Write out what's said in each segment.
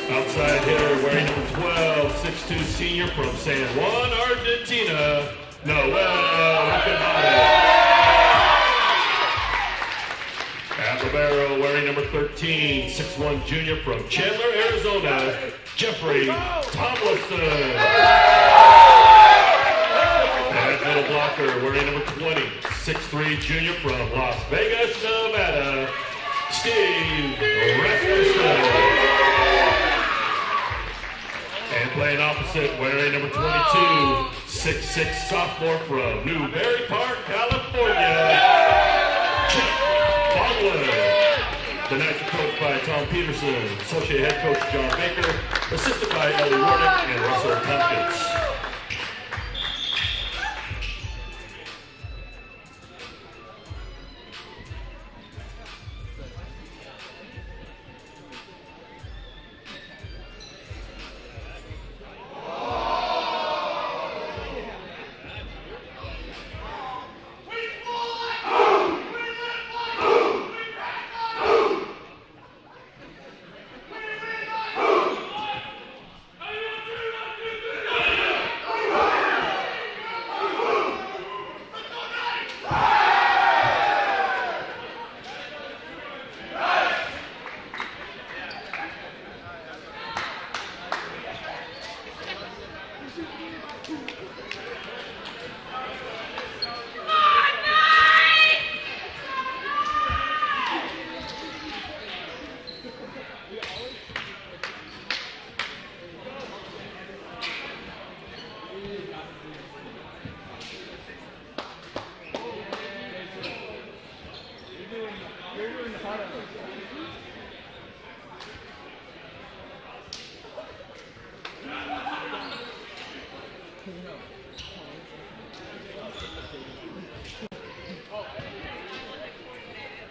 Outside hitter wearing number 12, 6'2" senior from San Juan, Argentina, Noel Riccoboni. At libero wearing number 13, 6'1" junior from Chandler, Arizona, Jeffrey Tomlinson. At middle blocker wearing number 20, 6'3" junior from Las Vegas, Nevada, Steve Rasmussen. And playing opposite, wearing number 22, 6'6" sophomore from Newberry Park, California, Chip Bogler. The Knights are coached by Tom Peterson, associate head coach John Baker, assisted by Ellie Warnick and Russell Tompkins.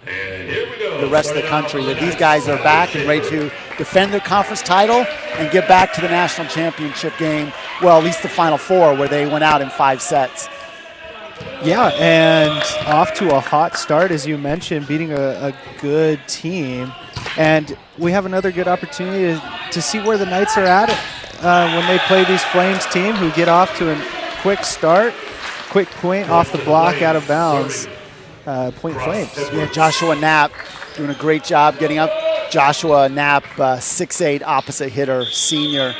And here we go. The rest of the country, that these guys are back and ready to defend their conference title and get back to the national championship game. Well, at least the Final Four, where they went out in 5 sets. Yeah, and off to a hot start, as you mentioned, beating a good team. And we have another good opportunity to see where the Knights are at when they play these Flames team, who get off to a quick start, quick point off the block, out of bounds. Point Flames. Yeah, Joshua Knapp doing a great job getting up. Joshua Knapp, 6'8", opposite hitter, senior.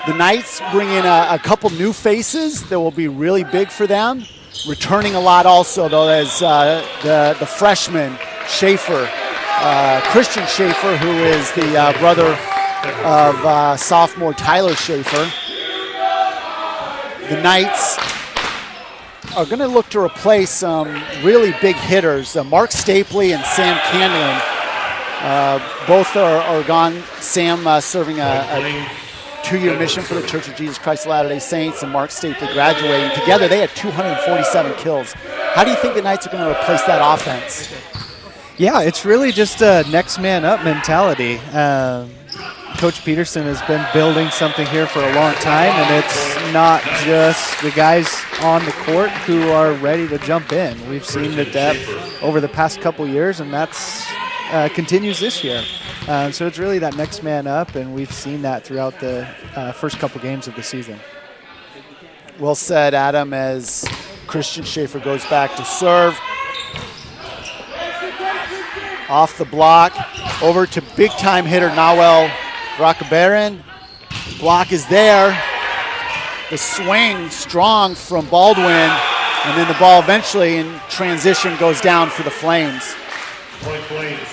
The Knights bring in a couple new faces that will be really big for them. Returning a lot also, though, as the freshman, Schaefer, Christian Schaefer, who is the brother of sophomore Tyler Schaefer. The Knights are going to look to replace some really big hitters. Mark Stapley and Sam Candlin, both are gone. Sam serving a 2-year mission for the Church of Jesus Christ of Latter-day Saints, and Mark Stapley graduating. Together, they had 247 kills. How do you think the Knights are going to replace that offense? Yeah, it's really just a next man up mentality. Coach Peterson has been building something here for a long time, and it's not just the guys on the court who are ready to jump in. We've seen the depth over the past couple years, and that's continues this year. So it's really that next man up, and we've seen that throughout the first couple games of the season. Well said, Adam, as Christian Schaefer goes back to serve. Off the block, over to big-time hitter Nawel Rockabaron. Block is there. The swing strong from Baldwin, and then the ball eventually in transition goes down for the Flames.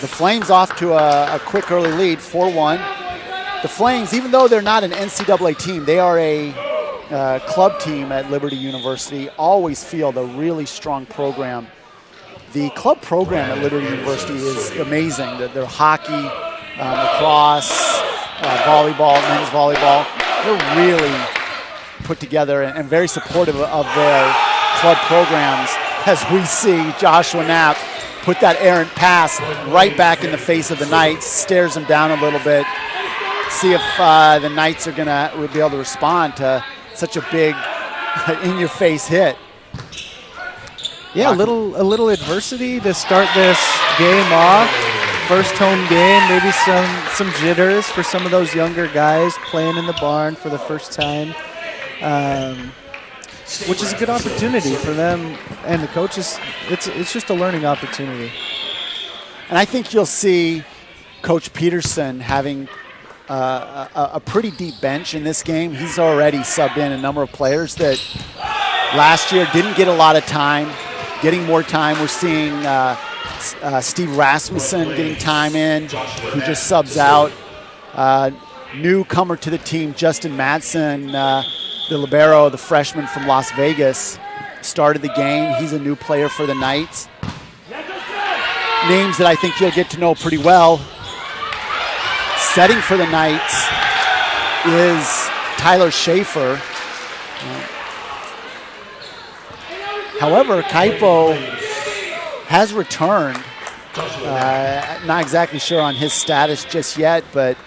The Flames off to a quick early lead, 4-1. The Flames, even though they're not an NCAA team, they are a club team at Liberty University, always field a really strong program. The club program at Liberty University is amazing. Their hockey, lacrosse, volleyball, men's volleyball, they're really put together and very supportive of their club programs, as we see Joshua Knapp put that errant pass right back in the face of the Knights, stares them down a little bit. See if the Knights are going to be able to respond to such a big in-your-face hit. Yeah, a little adversity to start this game off. First home game, maybe some jitters for some of those younger guys playing in the barn for the first time, which is a good opportunity for them and the coaches. It's just a learning opportunity. And I think you'll see Coach Peterson having a pretty deep bench in this game. He's already subbed in a number of players that last year didn't get a lot of time. Getting more time. We're seeing Steve Rasmussen getting time in, who just subs out. Newcomer to the team, Justin Madsen, the libero, the freshman from Las Vegas, started the game. He's a new player for the Knights. Names that I think you'll get to know pretty well. Setting for the Knights is Tyler Schaefer. However, Kaipo has returned. Not exactly sure on his status just yet, but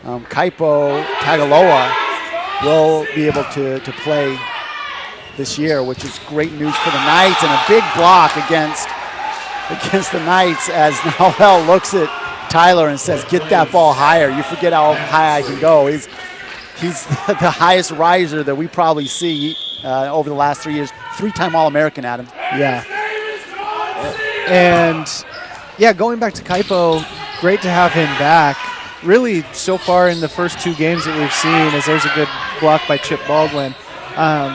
Kaipo Tagaloa will be able to play this year, which is great news for the Knights, and a big block against the Knights as Nawel looks at Tyler and says, "Get that ball higher. You forget how high I can go." He's the highest riser that we probably see over the last 3 years. 3-time All-American, Adam. Yeah. And, yeah, going back to Kaipo, great to have him back. Really, so far in the first 2 games that we've seen, as there's a good block by Chip Baldwin.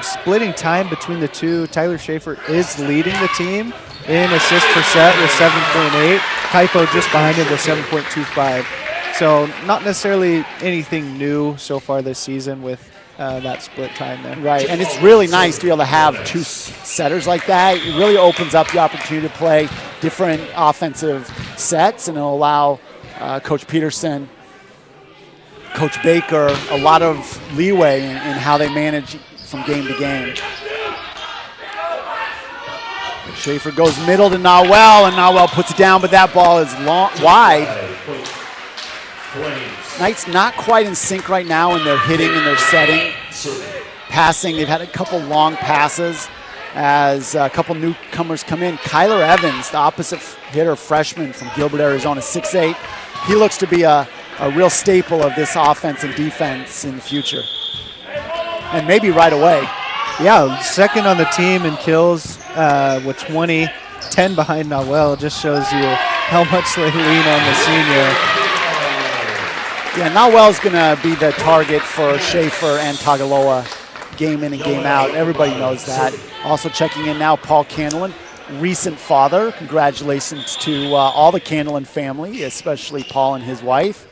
Splitting time between the two, Tyler Schaefer is leading the team in assists per set with 7.8. Kaipo just behind him with 7.25. So not necessarily anything new so far this season with that split time there. Right, and it's really nice to be able to have 2 setters like that. It really opens up the opportunity to play different offensive sets, and it'll allow Coach Peterson, Coach Baker, a lot of leeway in how they manage from game to game. Schaefer goes middle to Nawel, and Nawel puts it down, but that ball is wide. Knights not quite in sync right now in their hitting and their setting. Passing, they've had a couple long passes as a couple newcomers come in. Kyler Evans, the opposite hitter freshman from Gilbert, Arizona, 6'8". He looks to be a real staple of this offense and defense in the future. And maybe right away. Yeah, second on the team in kills with 20, 10 behind Nawel. Just shows you how much they lean on the senior. Yeah, Nawel's going to be the target for Schaefer and Tagaloa game in and game out. Everybody knows that. Also checking in now, Paul Candlin, recent father. Congratulations to all the Candlin family, especially Paul and his wife.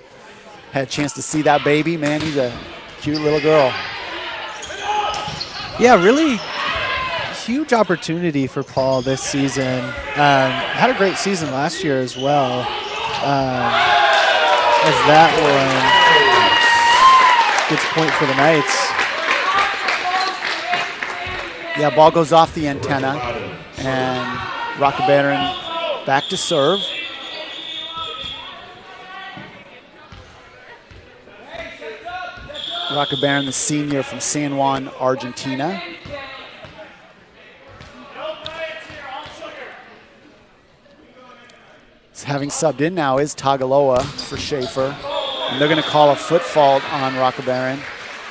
Had a chance to see that baby. Man, he's a cute little girl. Yeah, really huge opportunity for Paul this season. Had a great season last year as well. As that one gets a point for the Knights. Yeah, ball goes off the antenna, and Rocabaron back to serve. Rocabaron, the senior from San Juan, Argentina. Having subbed in now is Tagaloa for Schaefer. And they're going to call a foot fault on Rocabaron.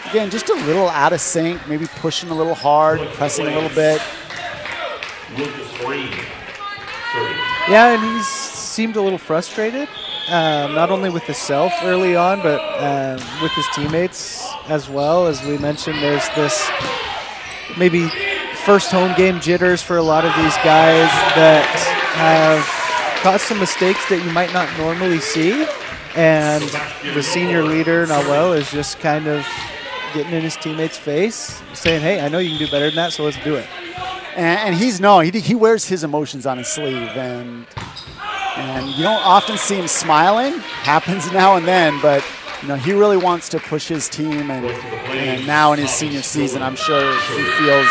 Again, just a little out of sync, maybe pushing a little hard, pressing a little bit. Yeah, and he seemed a little frustrated, not only with himself early on, but with his teammates as well. As we mentioned, there's this maybe first home game jitters for a lot of these guys that have caused some mistakes that you might not normally see. And the senior leader, Noel, is just kind of getting in his teammates' face, saying, hey, I know you can do better than that, so let's do it. And he wears his emotions on his sleeve, and you don't often see him smiling. Happens now and then, but he really wants to push his team, and now in his senior season, I'm sure he feels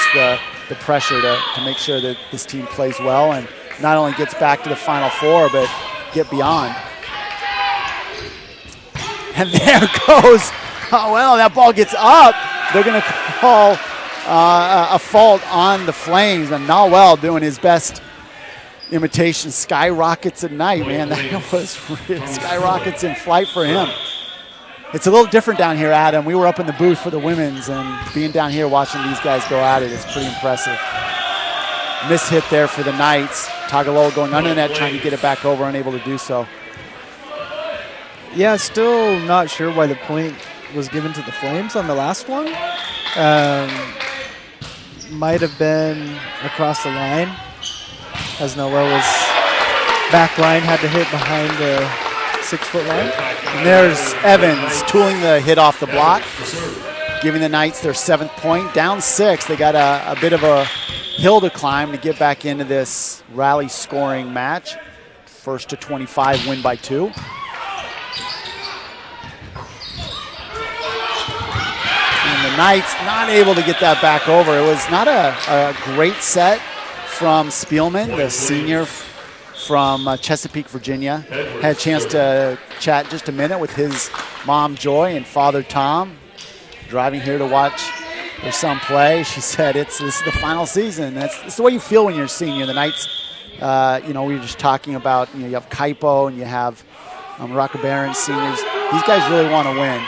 the pressure to make sure that this team plays well and not only gets back to the Final Four, but get beyond. And there goes, oh, well, that ball gets up. They're going to call a fault on the Flames, and Nawell doing his best imitation skyrockets at night, man. That was really skyrockets in flight for him. It's a little different down here, Adam. We were up in the booth for the women's, and being down here watching these guys go at it is pretty impressive. Miss hit there for the Knights. Tagaloa going under the net, trying to get it back over, unable to do so. Yeah, still not sure why the point was given to the Flames on the last one. Might have been across the line, as Noel was back line, had to hit behind the 6-foot line. And there's Evans tooling the hit off the block, giving the Knights their 7th point. Down 6, they got a bit of a hill to climb to get back into this rally scoring match. First to 25, win by 2. The Knights not able to get that back over. It was not a great set from Spielman, the senior from Chesapeake, Virginia. Had a chance to chat just a minute with his mom, Joy, and father, Tom, driving here to watch their son play. She said, this is the final season. It's the way you feel when you're a senior. The Knights, we were just talking about, you have Kaipo and you have Rocabaron seniors. These guys really want to win.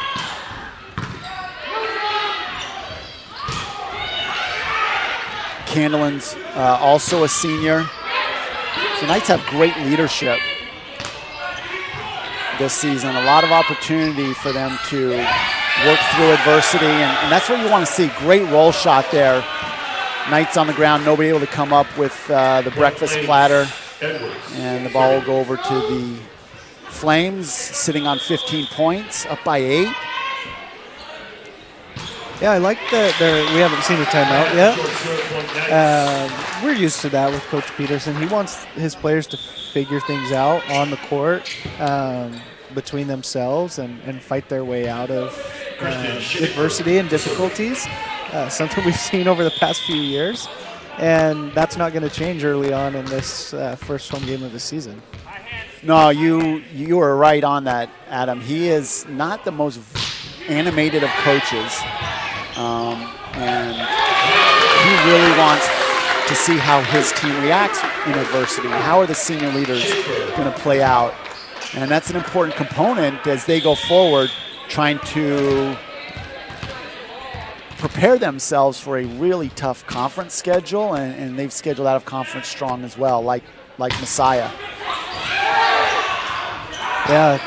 Candelin's also a senior. The Knights have great leadership this season. A lot of opportunity for them to work through adversity, and that's what you want to see. Great roll shot there. Knights on the ground, nobody able to come up with the breakfast platter. And the ball will go over to the Flames, sitting on 15 points, up by 8. Yeah, I like that we haven't seen a timeout yet. We're used to that with Coach Peterson. He wants his players to figure things out on the court between themselves and fight their way out of adversity and difficulties, something we've seen over the past few years. And that's not going to change early on in this first home game of the season. No, you are right on that, Adam. He is not the most animated of coaches. And he really wants to see how his team reacts in adversity. How are the senior leaders going to play out? And that's an important component as they go forward, trying to prepare themselves for a really tough conference schedule, and they've scheduled out of conference strong as well, like Messiah. Yeah,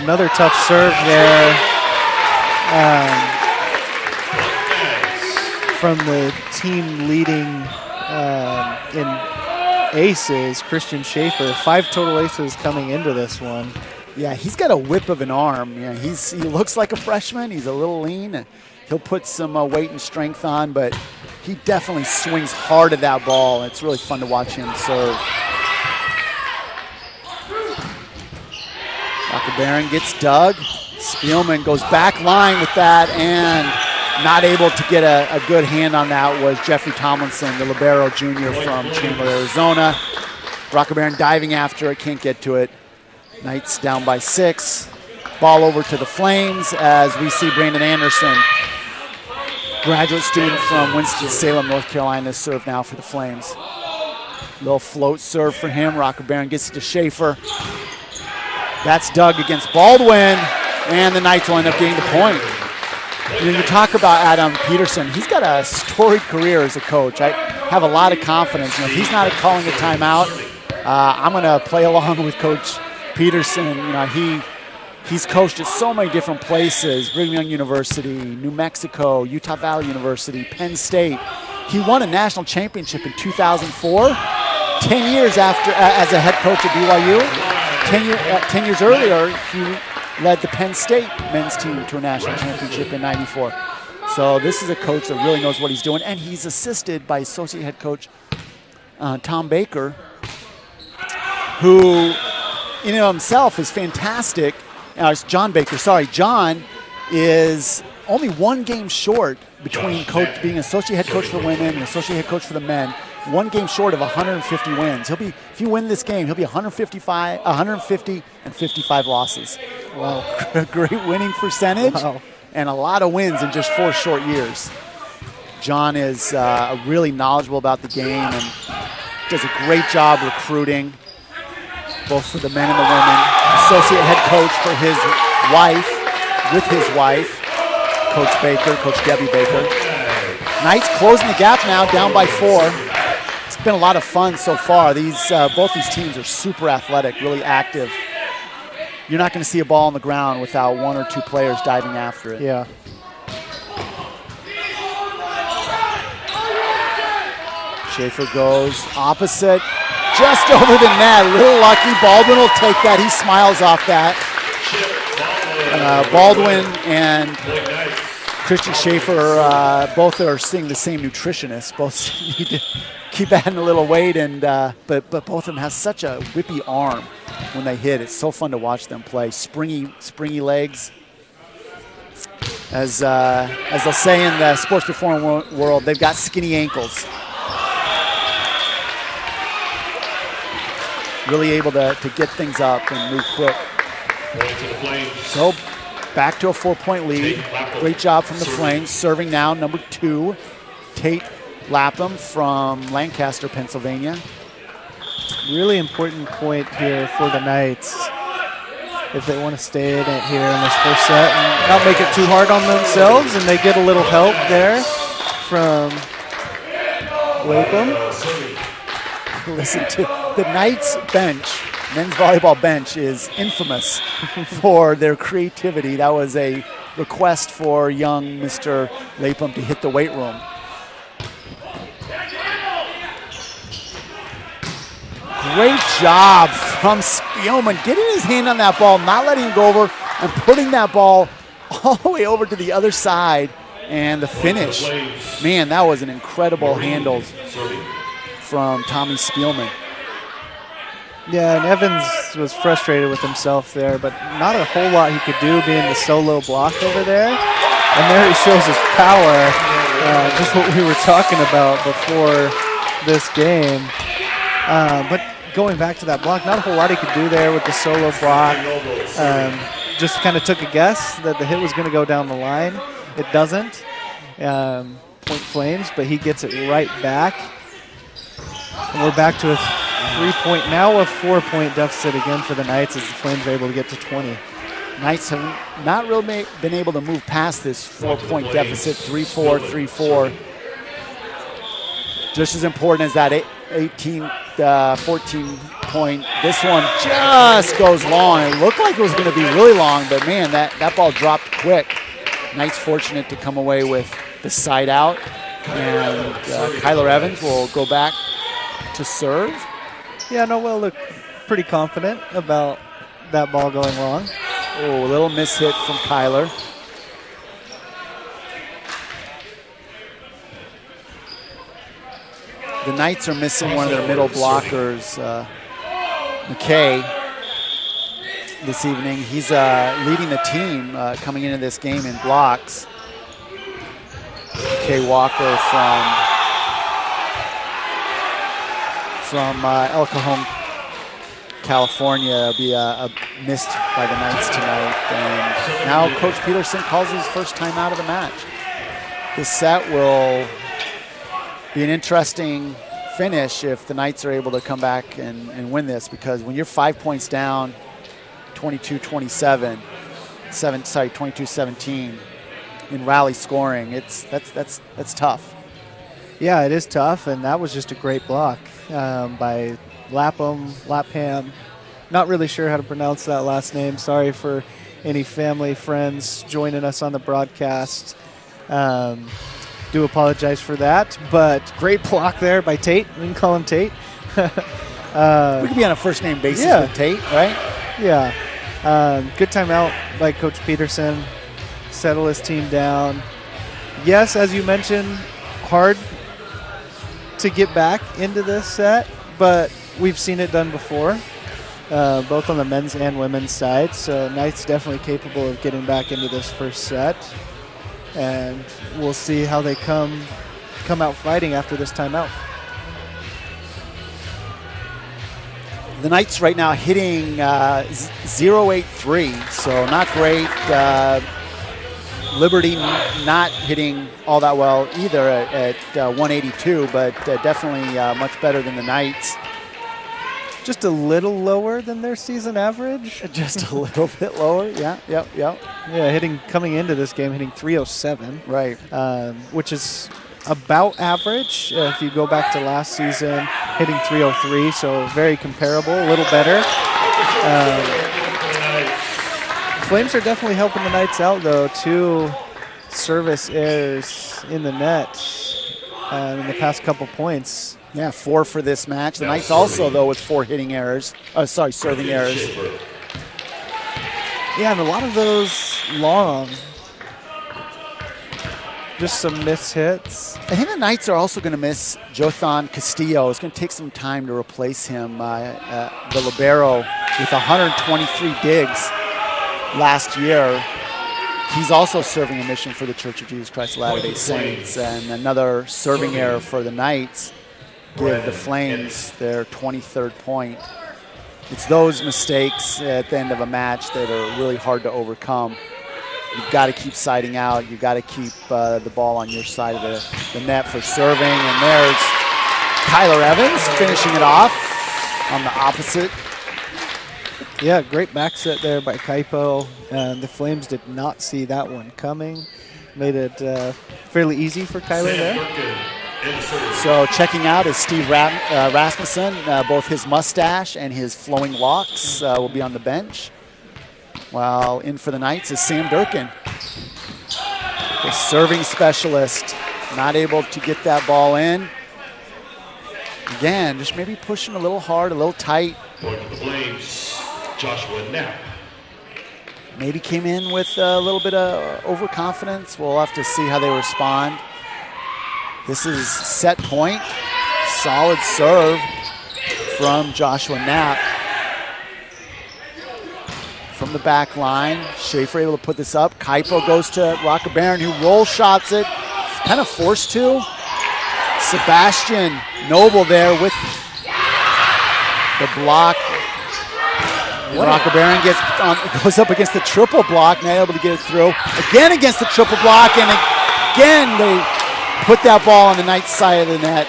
another tough serve there. From the team leading in aces, Christian Schaefer. 5 total aces coming into this one. Yeah, he's got a whip of an arm. Yeah, he looks like a freshman. He's a little lean. He'll put some weight and strength on, but he definitely swings hard at that ball. It's really fun to watch him serve. Baron gets dug. Spielman goes back line with that, and not able to get a good hand on that was Jeffrey Tomlinson, the libero junior from Chandler, Arizona. Baron diving after it, can't get to it. Knights down by 6. Ball over to the Flames as we see Brandon Anderson, graduate student from Winston-Salem, North Carolina, serve now for the Flames. Little float serve for him. Baron gets it to Schaefer. That's dug against Baldwin, and the Knights will end up getting the point. You talk about Adam Peterson. He's got a storied career as a coach. I have a lot of confidence. If he's not calling a timeout, I'm going to play along with Coach Peterson. He's coached at so many different places: Brigham Young University, New Mexico, Utah Valley University, Penn State. He won a national championship in 2004, 10 years after as a head coach at BYU. 10 years earlier, he led the Penn State men's team to a national championship in '94. So this is a coach that really knows what he's doing, and he's assisted by associate head coach Tom Baker, who in and of himself is fantastic. It's John Baker, sorry. John is only one game short between being associate head coach for the women and associate head coach for the men. One game short of 150 wins. He'll be, if you win this game, he'll be 150 and 55 losses. Wow, great winning percentage. Wow. And a lot of wins in just 4 short years. John is really knowledgeable about the game and does a great job recruiting, both for the men and the women. Associate head coach for his wife, Coach Baker, Coach Debbie Baker. Knights closing the gap now, down by 4. It's been a lot of fun so far. Both these teams are super athletic, really active. You're not going to see a ball on the ground without 1 or 2 players diving after it. Yeah. Schaefer goes opposite, just over the net. A little lucky. Baldwin will take that. He smiles off that. Baldwin and Christian Schaefer both are seeing the same nutritionist. Both need to keep adding a little weight, and but both of them have such a whippy arm when they hit. It's so fun to watch them play. Springy legs. As they'll say in the sports performance world, they've got skinny ankles. Really able to get things up and move quick. So back to a 4-point lead. Great job from the Flames. Serving now, number 2, Tate Lapham from Lancaster, Pennsylvania. Really important point here for the Knights if they want to stay in it here in this first set and not make it too hard on themselves, and they get a little help there from Lapham. Listen to the Knights bench. Men's volleyball bench is infamous for their creativity. That was a request for young Mr. Lapham to hit the weight room. Great job from Spielman, getting his hand on that ball, not letting it go over, and putting that ball all the way over to the other side. And the finish, man, that was an incredible handle from Tommy Spielman. Yeah, and Evans was frustrated with himself there, but not a whole lot he could do being the solo block over there. And there he shows his power, just what we were talking about before this game. But going back to that block, not a whole lot he could do there with the solo block. Just kind of took a guess that the hit was going to go down the line. It doesn't. Point Flames, but he gets it right back. And we're back to a 3-point, now a 4-point deficit again for the Knights as the Flames are able to get to 20. Knights have not really been able to move past this 4-point deficit, 3-4, 3-4. Just as important as that 14 point. This one just goes long. It looked like it was going to be really long, but man, that ball dropped quick. Knights fortunate to come away with the side out. And Kyler Evans will go back to serve. Yeah, no, we'll look pretty confident about that ball going long. Oh, a little mishit from Kyler. the Knights are missing one of their middle blockers, McKay, this evening. He's leading the team coming into this game in blocks. McKay Walker from El Cajon, California, will be missed by the Knights tonight. And now Coach Peterson calls his first time out of the match. This set will be an interesting finish if the Knights are able to come back and win this, because when you're 5 points down, 22-27, 22-17 in rally scoring, that's tough. Yeah, it is tough, and that was just a great block by Lapham. Not really sure how to pronounce that last name. Sorry for any family, friends joining us on the broadcast. Do apologize for that, but great block there by Tate. We can call him Tate. We could be on a first-name basis with Tate, right? Yeah. Good timeout by Coach Peterson. Settle his team down. Yes, as you mentioned, hard to get back into this set, but we've seen it done before, both on the men's and women's side. So Knights definitely capable of getting back into this first set. And we'll see how they come out fighting after this timeout. The Knights right now hitting 0-8-3, so not great. Liberty not hitting all that well either at 182, but definitely much better than the Knights. Just a little lower than their season average. Just a little bit lower, yeah. Yeah, coming into this game, hitting 307. Right. Which is about average. If you go back to last season, hitting 303, so very comparable, a little better. Flames are definitely helping the Knights out, though. 2 service errors in the net in the past couple points. Yeah, 4 for this match. The Knights also, though, with 4 serving errors. Yeah, and a lot of those long. Just some missed hits. I think the Knights are also going to miss Jothan Castillo. It's going to take some time to replace him. The libero with 123 digs last year. He's also serving a mission for the Church of Jesus Christ of Latter-day Saints. And another serving error for the Knights give the Flames their 23rd point. It's those mistakes at the end of a match that are really hard to overcome. You've got to keep siding out. You've got to keep the ball on your side of the net for serving. And there's Kyler Evans finishing it off on the opposite. Yeah, great back set there by Kaipo. And the Flames did not see that one coming. Made it fairly easy for Kyler there. So checking out is Steve Rasmussen. Both his mustache and his flowing locks will be on the bench. While in for the Knights is Sam Durkin, the serving specialist, not able to get that ball in. Again, just maybe pushing a little hard, a little tight. Point to the Flames, Joshua Knapp. Maybe came in with a little bit of overconfidence. We'll have to see how they respond. This is set point. Solid serve from Joshua Knapp. From the back line, Schaefer able to put this up. Kaipo goes to Rocca Barron, who roll shots it. Kind of forced to. Sebastian Noble there with the block. Rocca Barron goes up against the triple block, not able to get it through. Again against the triple block, and again they put that ball on the Knights' side of the net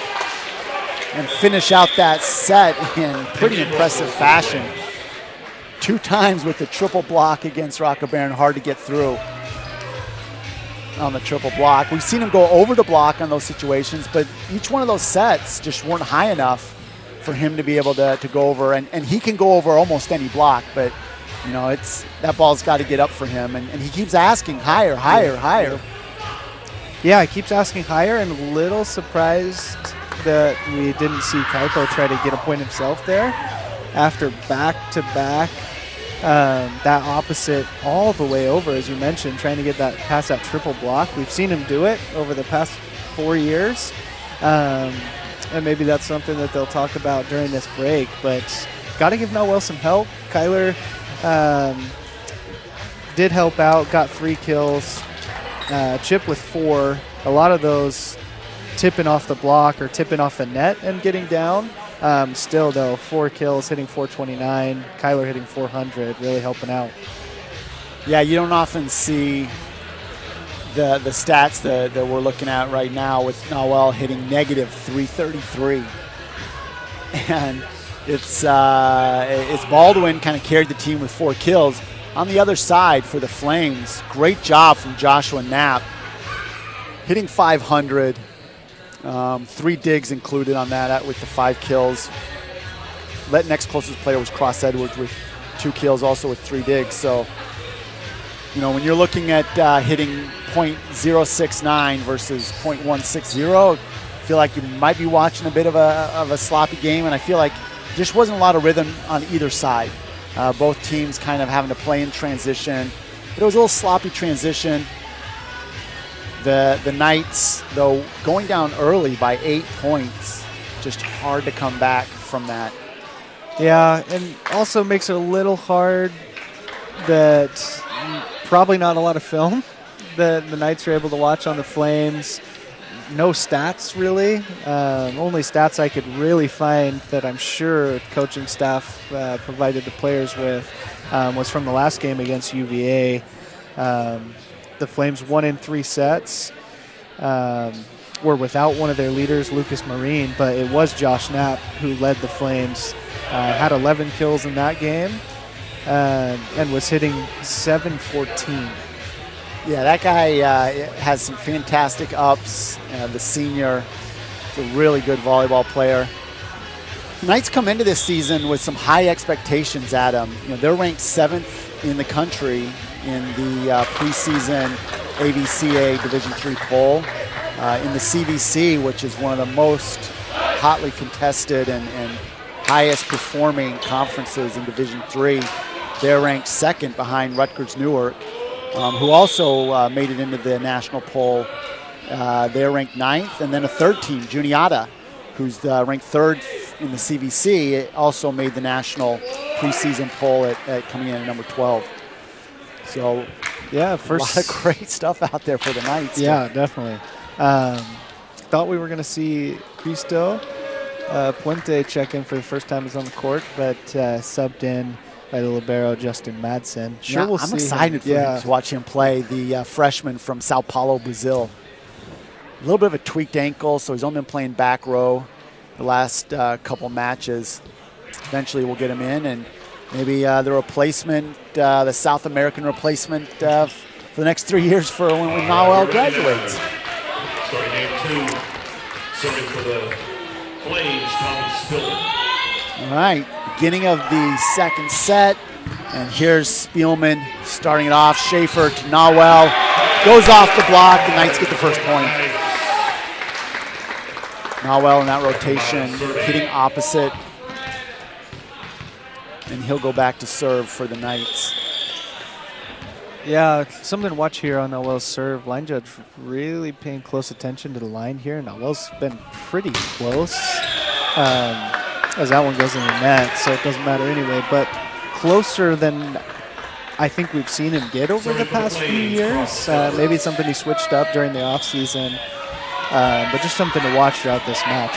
and finish out that set in pretty impressive fashion. 2 times with the triple block against Rocca Barron, hard to get through on the triple block. We've seen him go over the block on those situations, but each one of those sets just weren't high enough for him to be able to go over, and he can go over almost any block, but you know, that ball's got to get up for him, and he keeps asking higher. Yeah, he keeps asking higher, and a little surprised that we didn't see Kaipo try to get a point himself there after back-to-back. That opposite all the way over, as you mentioned, trying to get that past that triple block. We've seen him do it over the past 4 years. and maybe that's something that they'll talk about during this break, but got to give Noel some help. Kyler did help out, got 3 kills, Chip with 4. A lot of those tipping off the block or tipping off the net and getting down. Still, though, 4 kills, hitting 429. Kyler hitting 400, really helping out. Yeah, you don't often see the stats that we're looking at right now with Noel hitting negative 333. And it's Baldwin kind of carried the team with 4 kills. On the other side for the Flames, great job from Joshua Knapp, hitting 500. 3 digs included on that with the 5 kills. Next closest player was Cross Edwards with 2 kills, also with 3 digs. So, when you're looking at hitting .069 versus .160, I feel like you might be watching a bit of a sloppy game, and I feel like there just wasn't a lot of rhythm on either side. Both teams kind of having to play in transition, but it was a little sloppy transition. The Knights, though, going down early by 8 points, just hard to come back from that. Yeah, and also makes it a little hard that probably not a lot of film that the Knights are able to watch on the Flames. No stats, really. Only stats I could really find that I'm sure coaching staff provided the players with was from the last game against UVA. The Flames won in 3 sets. Were without one of their leaders, Lucas Marine, but it was Josh Knapp who led the Flames. Had 11 kills in that game and was hitting .714. Yeah, that guy has some fantastic ups. The senior is a really good volleyball player. Knights come into this season with some high expectations at them. They're ranked 7th in the country in the preseason AVCA Division III poll. In the CVC, which is one of the most hotly contested and highest performing conferences in Division III, they're ranked 2nd behind Rutgers Newark, who also made it into the national poll. They're ranked 9th, and then a 3rd team, Juniata, who's ranked 3rd in the CVC, also made the national preseason poll at coming in at number 12. So, yeah, a lot of great stuff out there for the Knights. Yeah, definitely. Thought we were going to see Cristo Puente check in for the first time he's on the court, but subbed in by the libero Justin Madsen. Sure, we'll I'm excited to watch him play, the freshman from Sao Paulo, Brazil. A little bit of a tweaked ankle, so he's only been playing back row the last couple matches. Eventually we'll get him in, and maybe the replacement, the South American replacement for the next 3 years for when Noel graduates. Starting game 2, serving for the Flames, Tommy Spillman. All right, beginning of the second set, and here's Spielman starting it off. Schaefer to Noel, goes off the block. The Knights get the first point. Noel in that rotation, hitting opposite, and he'll go back to serve for the Knights. Yeah, something to watch here on Noel's serve. Line judge really paying close attention to the line here. Noel's been pretty close as that one goes in the net, so it doesn't matter anyway. But closer than I think we've seen him get over the past few years. Maybe something he switched up during the offseason, but just something to watch throughout this match.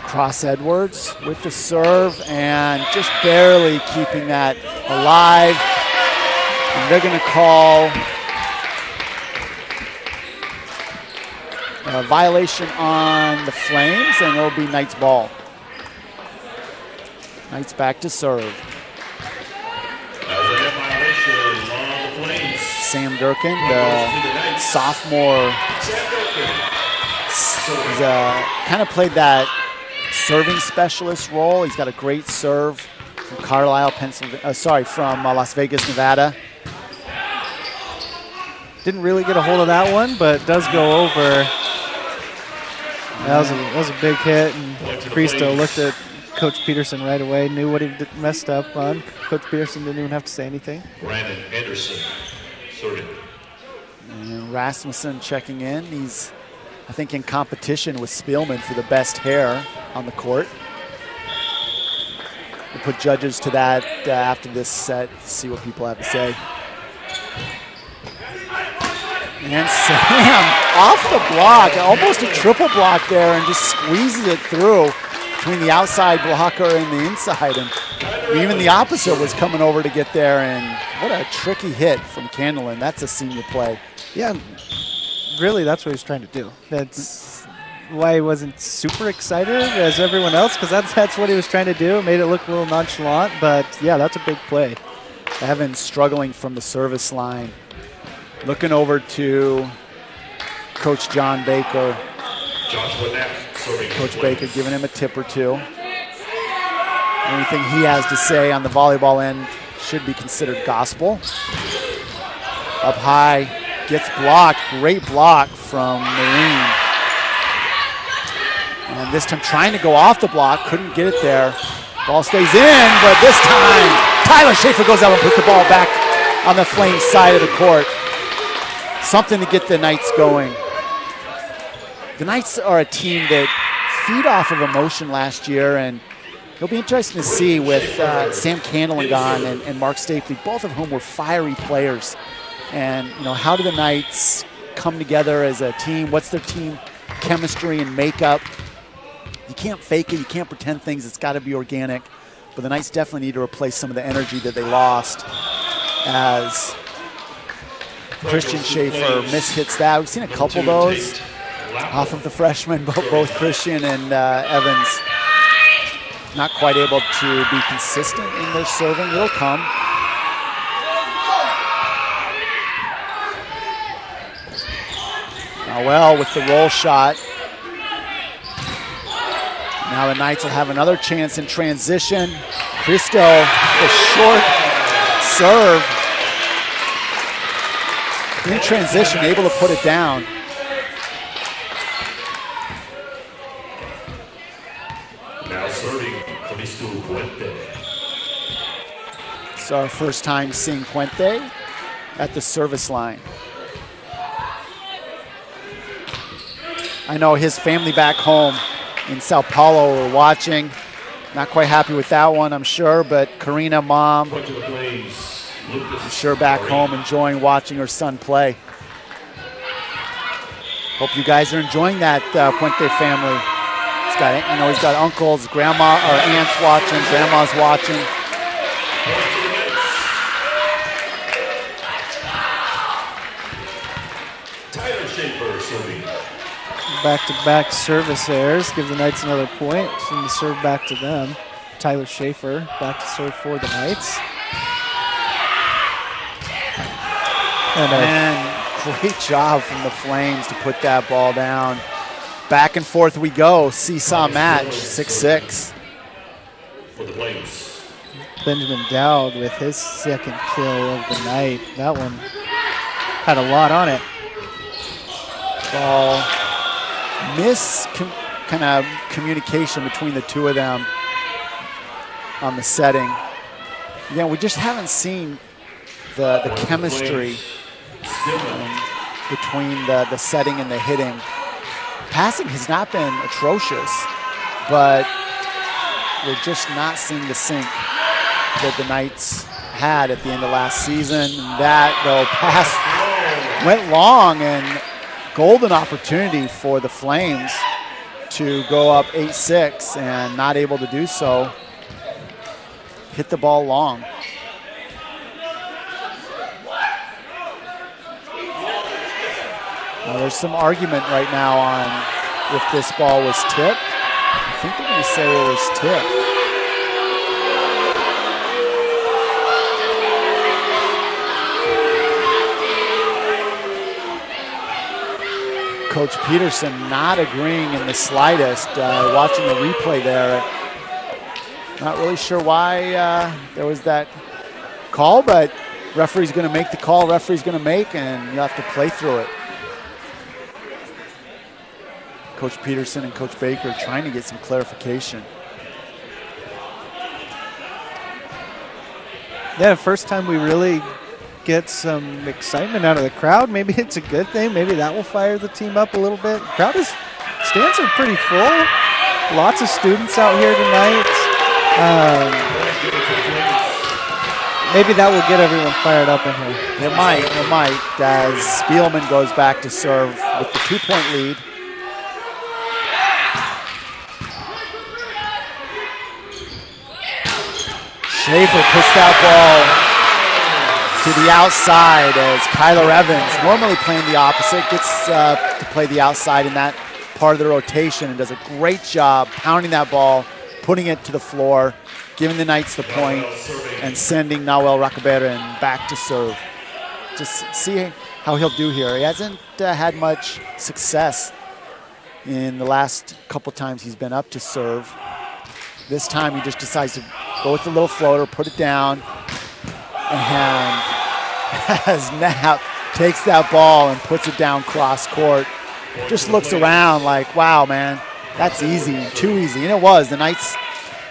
Cross Edwards with the serve and just barely keeping that alive. And they're going to call a violation on the Flames, and it'll be Knights ball. Knights back to serve. Sam Durkin, the sophomore, he's kind of played that serving specialist role. He's got a great serve from Carlisle, Pennsylvania. From Las Vegas, Nevada. Didn't really get a hold of that one, but does go over. That was a big hit, and Cristo looked at Coach Peterson right away, knew what he messed up on. Coach Peterson didn't even have to say anything. Brandon Anderson, sorry. And Rasmussen checking in. He's I think, in competition with Spielman for the best hair on the court. We'll put judges to that after this set, see what people have to say. And Sam off the block, almost a triple block there, and just squeezes it through between the outside blocker and the inside. And even the opposite was coming over to get there, and what a tricky hit from Candlin. That's a senior play. Yeah, really, that's what he was trying to do. That's why he wasn't super excited as everyone else, because that's what he was trying to do. It made it look a little nonchalant, but yeah, that's a big play. Evans struggling from the service line. Looking over to Coach John Baker. Coach Baker giving him a tip or two. Anything he has to say on the volleyball end should be considered gospel. Up high, gets blocked. Great block from Marine. And this time trying to go off the block, couldn't get it there. Ball stays in, but this time Tyler Schaefer goes out and puts the ball back on the Flames side of the court. Something to get the Knights going. The Knights are a team that feed off of emotion last year, and it'll be interesting to see with Sam Candlin gone and Mark Stapley, both of whom were fiery players. And how do the Knights come together as a team? What's their team chemistry and makeup? You can't fake it. You can't pretend things. It's got to be organic. But the Knights definitely need to replace some of the energy that they lost as Christian Schaefer mishits that. We've seen a couple of those off of the freshmen, both Christian and Evans. Not quite able to be consistent in their serving. It'll come. Now, well, with the roll shot. Now the Knights will have another chance in transition. Cristo, the short serve. In transition, able to put it down. Now serving Cristo Puente. It's our first time seeing Puente at the service line. I know his family back home in Sao Paulo were watching. Not quite happy with that one, I'm sure, but Karina, mom, I'm sure back home enjoying watching her son play. Hope you guys are enjoying that Puente family. He's got uncles, grandma, or aunts watching, grandma's watching. Tyler Schaefer serving. Back-to-back service errors. Give the Knights another point. And serve back to them. Tyler Schaefer back to serve for the Knights. And great job from the Flames to put that ball down. Back and forth we go. Seesaw match, 6-6. For the Flames. Benjamin Dowd with his second kill of the night. That one had a lot on it. Ball. Kind of communication between the two of them on the setting. Yeah, we just haven't seen the chemistry between the setting and the hitting. Passing has not been atrocious, but we're just not seeing the sync that the Knights had at the end of last season. That, though, pass went long, and golden opportunity for the Flames to go up 8-6 and not able to do so. Hit the ball long. Now, there's some argument right now on if this ball was tipped. I think they're going to say it was tipped. Coach Peterson not agreeing in the slightest. Watching the replay there, not really sure why there was that call, but referee's going to make the call referee's going to make, and you have to play through it. Coach Peterson and Coach Baker trying to get some clarification. Yeah, first time we really get some excitement out of the crowd. Maybe it's a good thing. Maybe that will fire the team up a little bit. Stands are pretty full. Lots of students out here tonight. Maybe that will get everyone fired up in here. It might, as Spielman goes back to serve with the 2-point lead. Schaefer puts that ball to the outside as Kyler Evans, normally playing the opposite, gets to play the outside in that part of the rotation and does a great job pounding that ball, putting it to the floor, giving the Knights the point, and sending Nawel Rakaberen back to serve. Just see how he'll do here. He hasn't had much success in the last couple times he's been up to serve. This time he just decides to go with the little floater, put it down, and as Knapp takes that ball and puts it down cross court, just looks around like, wow, man, that's easy, too easy. And it was. The Knights'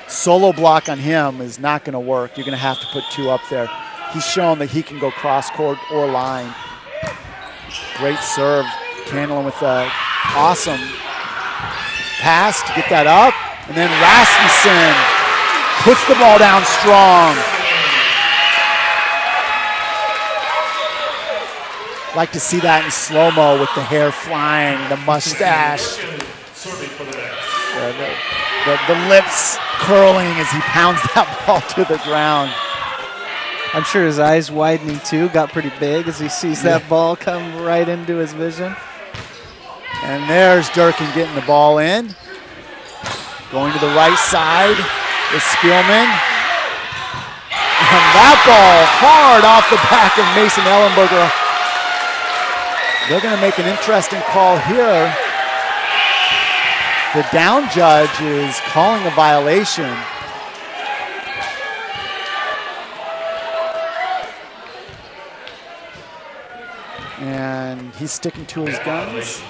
solo block on him is not going to work. You're going to have to put 2 up there. He's shown that he can go cross court or line. Great serve. Candlin with an awesome pass to get that up. And then Rasmussen puts the ball down strong. Like to see that in slow-mo with the hair flying, the mustache, the lips curling as he pounds that ball to the ground. I'm sure his eyes widening too, got pretty big as he sees that ball come right into his vision. And there's Durkin getting the ball in. Going to the right side is Spielman. And that ball hard off the back of Mason Ellenberger. They're going to make an interesting call here. The down judge is calling a violation. And he's sticking to his guns.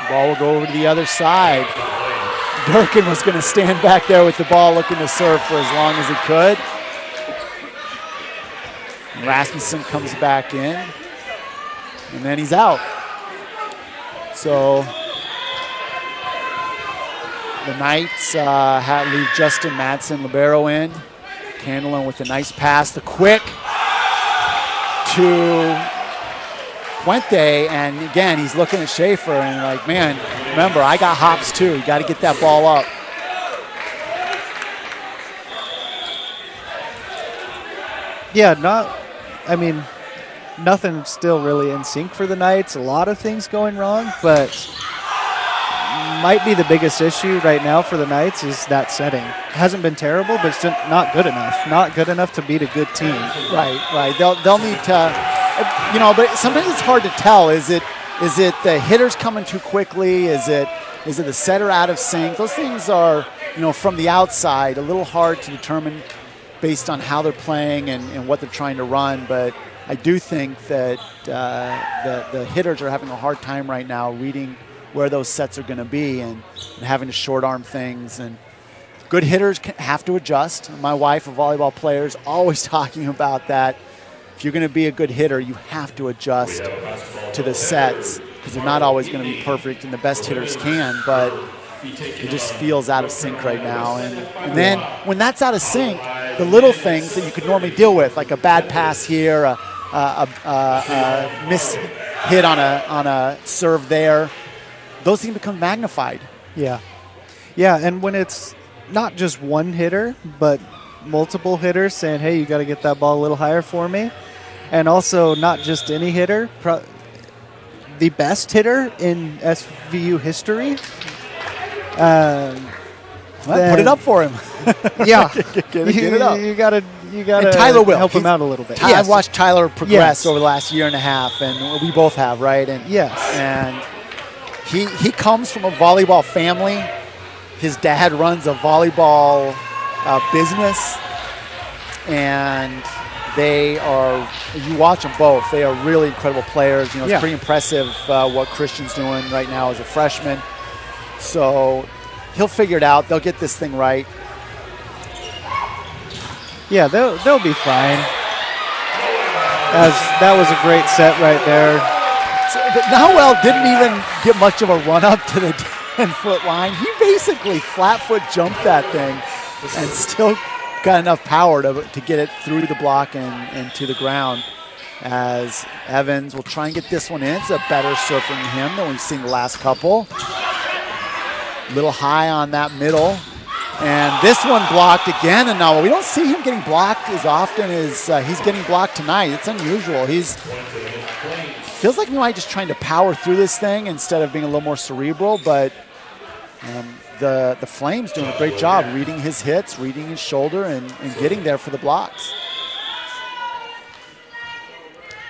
Ball will go over to the other side. Durkin was going to stand back there with the ball looking to serve for as long as he could. Rasmussen comes back in, and then he's out. So the Knights leave Justin Madsen, libero in. Candlin with a nice pass, the quick to Puente, and again, he's looking at Schaefer and like, man, remember, I got hops too. You got to get that ball up. Yeah, nothing still really in sync for the Knights. A lot of things going wrong, but might be the biggest issue right now for the Knights is that setting. Hasn't been terrible, but it's not good enough. Not good enough to beat a good team. Right. They'll need to, but sometimes it's hard to tell. Is it the hitters coming too quickly? Is it the setter out of sync? Those things are, from the outside, a little hard to determine based on how they're playing and what they're trying to run. But I do think that the hitters are having a hard time right now reading where those sets are going to be and having to short arm things. And good hitters have to adjust. My wife, a volleyball player, is always talking about that. If you're going to be a good hitter, you have to adjust to the sets because they're not always going to be perfect, and the best hitters can, but it just feels out of sync right now. And then when that's out of sync, the little things that you could normally deal with, like a bad pass here, a miss hit on a serve there, those things become magnified. Yeah, and when it's not just one hitter, but multiple hitters saying, hey, you got to get that ball a little higher for me, and also not just any hitter, the best hitter in SVU history. Put it up for him. Yeah, get it up. You gotta and Tyler will help him out a little bit. I've watched Tyler progress over the last year and a half, and we both have, right? And and he comes from a volleyball family. His dad runs a volleyball business, and they are, you watch them both, they are really incredible players. It's pretty impressive what Christian's doing right now as a freshman. So he'll figure it out. They'll get this thing right. Yeah, they'll be fine. That was a great set right there. But Nowell didn't even get much of a run up to the 10-foot line. He basically flat foot jumped that thing and still got enough power to get it through the block and to the ground. As Evans will try and get this one in. It's a better serve from him than we've seen the last couple. Little high on that middle. And this one blocked again. And now we don't see him getting blocked as often as he's getting blocked tonight. It's unusual. Feels like he might just trying to power through this thing instead of being a little more cerebral. But the Flames doing a great job reading his hits, reading his shoulder, and getting there for the blocks.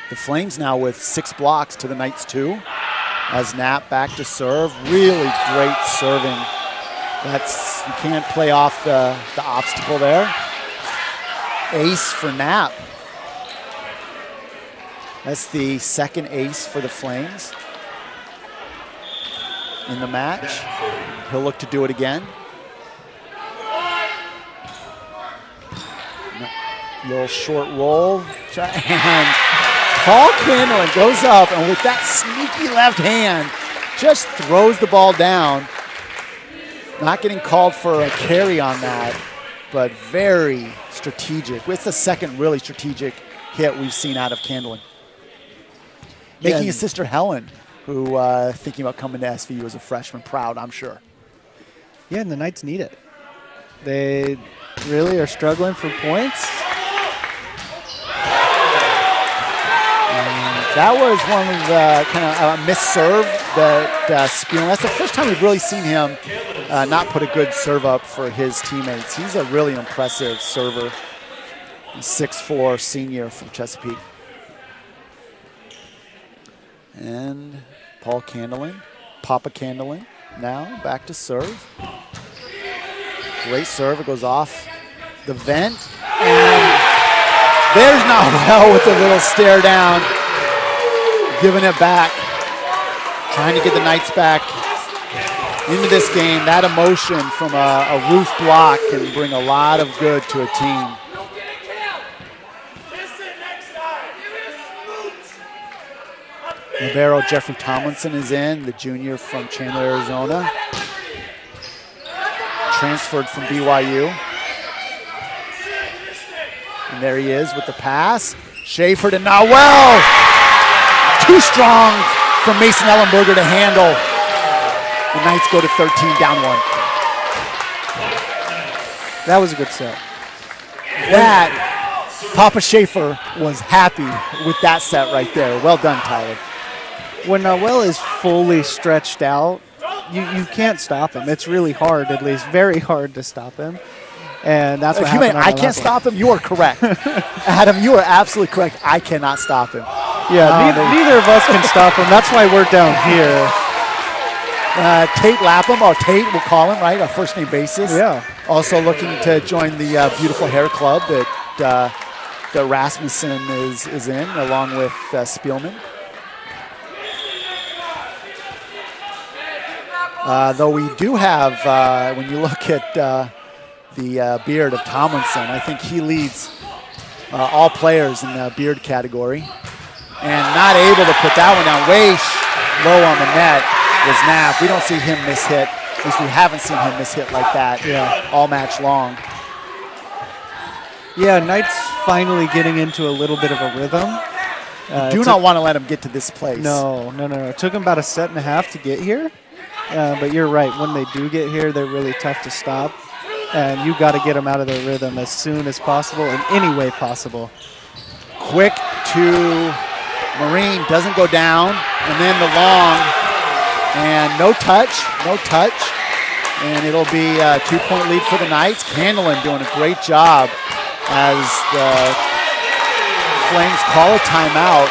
The Flames now with 6 blocks to the Knights 2. As Knapp back to serve. Really great serving. You can't play off the obstacle there. Ace for Knapp. That's the second ace for the Flames in the match. He'll look to do it again. Little short roll. And Paul Candlin goes up, and with that sneaky left hand, just throws the ball down. Not getting called for a carry on that, but very strategic. It's the second really strategic hit we've seen out of Candlin. Making his sister Helen, who thinking about coming to SVU as a freshman, proud, I'm sure. Yeah, and the Knights need it. They really are struggling for points. That was one of the kind of missed serve that Spielman. That's the first time we've really seen him not put a good serve up for his teammates. He's a really impressive server. 6'4" senior from Chesapeake. And Paul Candlin, Papa Candlin, now back to serve. Great serve. It goes off the vent. And there's Nowell with a little stare down. Giving it back, trying to get the Knights back into this game. That emotion from a roof block can bring a lot of good to a team. Navarro Jeffrey Tomlinson is in, the junior from Chandler, Arizona. Transferred from BYU. And there he is with the pass. Schaefer to Nowell. Too strong from Mason Ellenberger to handle. The Knights go to 13, down 1. That was a good set. That, Papa Schaefer was happy with that set right there. Well done, Tyler. When Nowell is fully stretched out, you can't stop him. It's really hard, at least very hard to stop him. And that's what if you mean happened. I can't stop him, you are correct. Adam, you are absolutely correct. I cannot stop him. Yeah, neither of us can stop him. That's why we're down here. Tate Lapham, or Tate, we'll call him, right? Our first name basis. Yeah. Also looking to join the Beautiful Hair Club that Rasmussen is in, along with Spielman. Though we do have, when you look at the beard of Tomlinson, I think he leads all players in the beard category. And not able to put that one down. Way low on the net was Knapp. We don't see him miss hit. At least we haven't seen him miss hit like that all match long. Yeah, Knights finally getting into a little bit of a rhythm. Do not want to let him get to this place. No. It took him about a set and a half to get here. But you're right. When they do get here, they're really tough to stop. And you got to get them out of their rhythm as soon as possible, in any way possible. Quick to Marine, doesn't go down. And then the long. And no touch. And it'll be a 2-point lead for the Knights. Candlin doing a great job as the Flames call a timeout.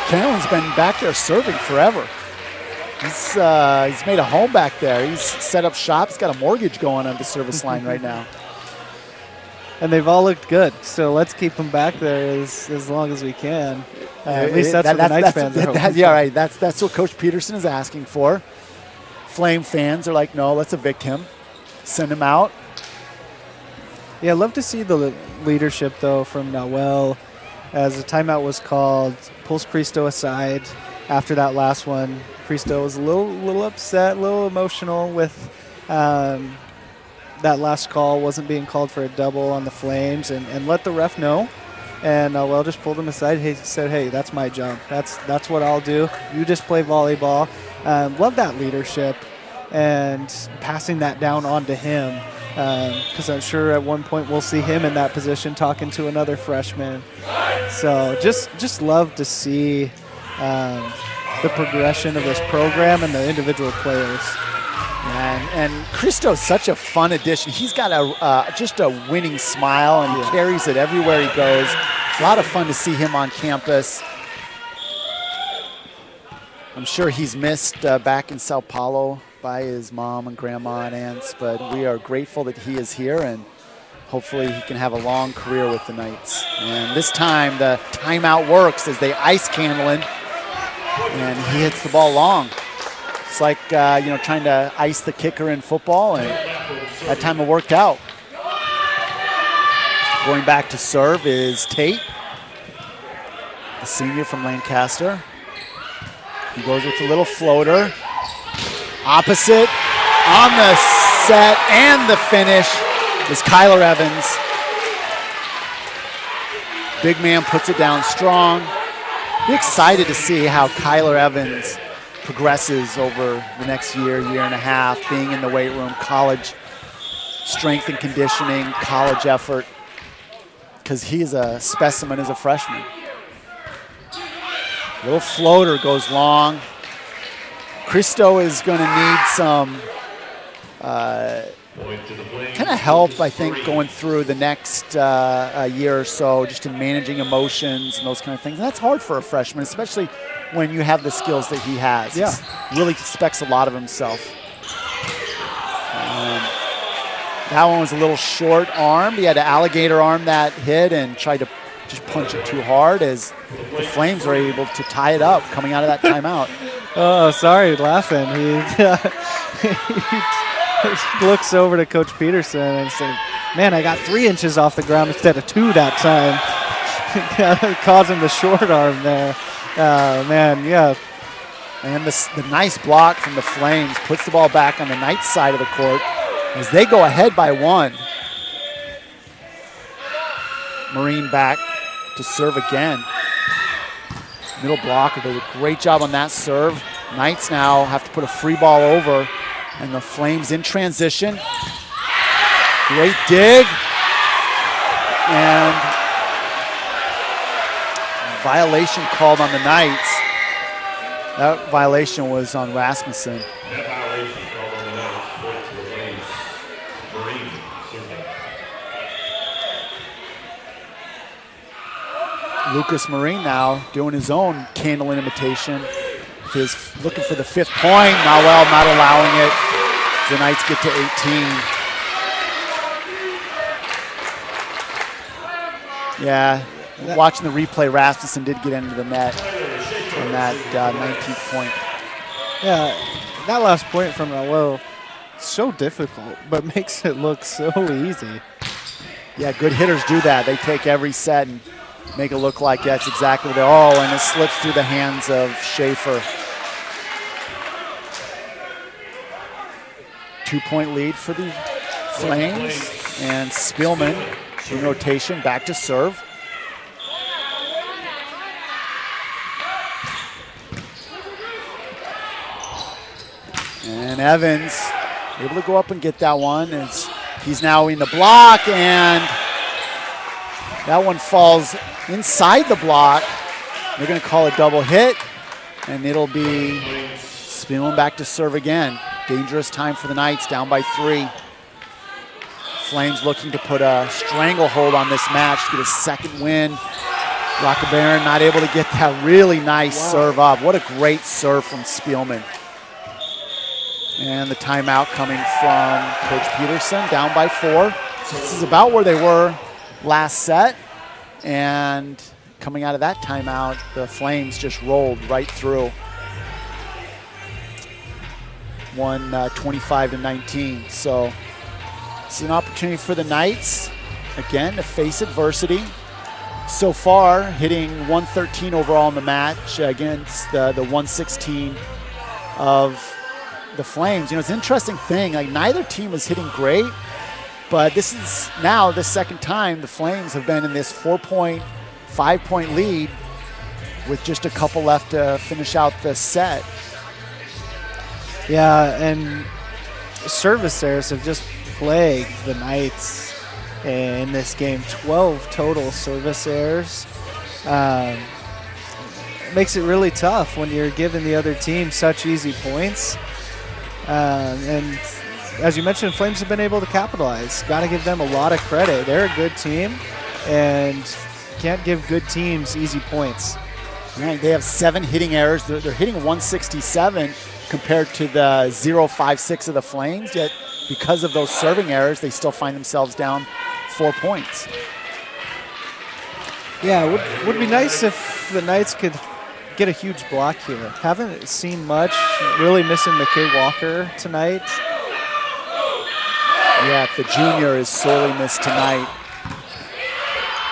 Candlin's been back there serving forever. He's made a home back there. He's set up shop. He's got a mortgage going on the service line right now. And they've all looked good, so let's keep them back there as long as we can. At least that's what the Knights fans are hoping for. Yeah, right. That's what Coach Peterson is asking for. Flame fans are like, no, let's evict him. Send him out. Yeah, love to see the leadership, though, from Noel. As the timeout was called, pulls Cristo aside after that last one. Cristo was a little upset, a little emotional with that last call. Wasn't being called for a double on the Flames, and let the ref know. And Noel just pulled him aside. He said, hey, that's my job. That's what I'll do. You just play volleyball. Love that leadership and passing that down on to him. Because I'm sure at one point we'll see him in that position talking to another freshman. So just love to see the progression of this program and the individual players. And Cristo's such a fun addition. He's got just a winning smile and he carries it everywhere he goes. A lot of fun to see him on campus. I'm sure he's missed back in Sao Paulo by his mom and grandma and aunts, but we are grateful that he is here, and hopefully he can have a long career with the Knights. And this time the timeout works as they ice Candlin, and he hits the ball long. It's like trying to ice the kicker in football, and that time it worked out. Going back to serve is Tate, the senior from Lancaster. He goes with a little floater. Opposite on the set and the finish is Kyler Evans. Big man puts it down strong. Be excited to see how Kyler Evans progresses over the next year and a half, being in the weight room, college strength and conditioning, college effort, because he is a specimen as a freshman. Little floater goes long. Cristo is going to need some kind of help, I think, going through the next year or so, just in managing emotions and those kind of things. And that's hard for a freshman, especially when you have the skills that he has. Yeah. He really expects a lot of himself. That one was a little short-armed. He had to alligator arm that hit and tried to just punch it too hard as the Flames were able to tie it up coming out of that timeout. Oh, sorry, laughing. He looks over to Coach Peterson and says, man, I got 3 inches off the ground instead of 2 that time. Causing the short arm there. Man, yeah. And the nice block from the Flames puts the ball back on the Knights side of the court as they go ahead by 1. Marine back to serve again. Middle blocker did a great job on that serve. Knights now have to put a free ball over, and the Flames in transition. Great dig. And violation called on the Knights. That violation was on Rasmussen. That violation called on the Knights. Point to the Flames. Marine serving. Lucas Marine now doing his own Candlin imitation. He's looking for the 5th point. Noel not allowing it. The Knights get to 18. Yeah, watching the replay, Rasmussen did get into the net on that 19th point. Yeah, that last point from Noel, so difficult, but makes it look so easy. Yeah, good hitters do that. They take every set and make it look like that's exactly what they are. And it slips through the hands of Schaefer. 2-point lead for the Flames. And Spielman in rotation, back to serve. And Evans able to go up and get that one as he's now in the block, and that one falls inside the block. They're going to call a double hit, and it'll be Spielman back to serve again. Dangerous time for the Knights, down by 3. Flames looking to put a stranglehold on this match to get a second win. Rockabaron not able to get that really nice serve up. What a great serve from Spielman. And the timeout coming from Coach Peterson, down by 4. This is about where they were last set. And coming out of that timeout, the Flames just rolled right through. Won 25-19. So it's an opportunity for the Knights again to face adversity. So far, hitting 113 overall in the match against the 116 of the Flames. You know, it's an interesting thing. Like, neither team is hitting great, but this is now the second time the Flames have been in this 4-point, 5-point lead with just a couple left to finish out the set. Yeah, and service errors have just plagued the Knights in this game. 12 total service errors. It makes it really tough when you're giving the other team such easy points. And as you mentioned, Flames have been able to capitalize. Got to give them a lot of credit. They're a good team, and can't give good teams easy points. Right, they have 7 hitting errors. They're hitting 167 compared to the 0.56 of the Flames, yet because of those serving errors, they still find themselves down 4 points. Yeah, it would be nice if the Knights could get a huge block here. Haven't seen much. Really missing McKay Walker tonight. Yeah, the junior is sorely missed tonight.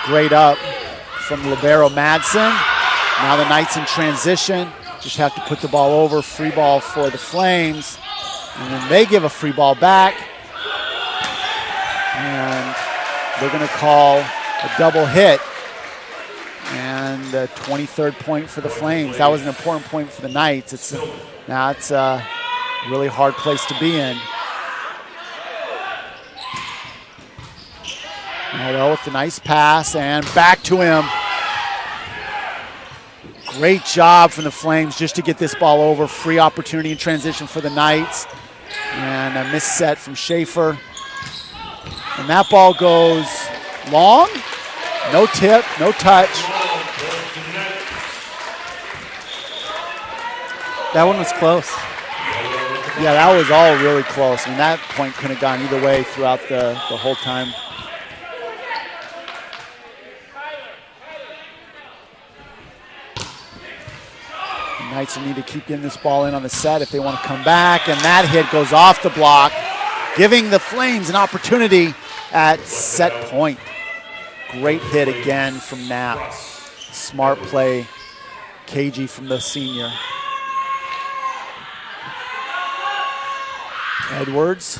Great up from libero Madsen. Now the Knights in transition. Just have to put the ball over. Free ball for the Flames. And then they give a free ball back. And they're going to call a double hit. And the 23rd point for the Flames. That was an important point for the Knights. Now it's a really hard place to be in. Noel with the nice pass and back to him. Great job from the Flames just to get this ball over. Free opportunity in transition for the Knights. And a missed set from Schaefer. And that ball goes long. No tip, no touch. That one was close. Yeah, that was all really close. I mean, that point couldn't have gone either way throughout the whole time. The Knights will need to keep getting this ball in on the set if they want to come back. And that hit goes off the block, giving the Flames an opportunity at set point. Great hit again from Knapp. Smart play, cagey from the senior. Edwards,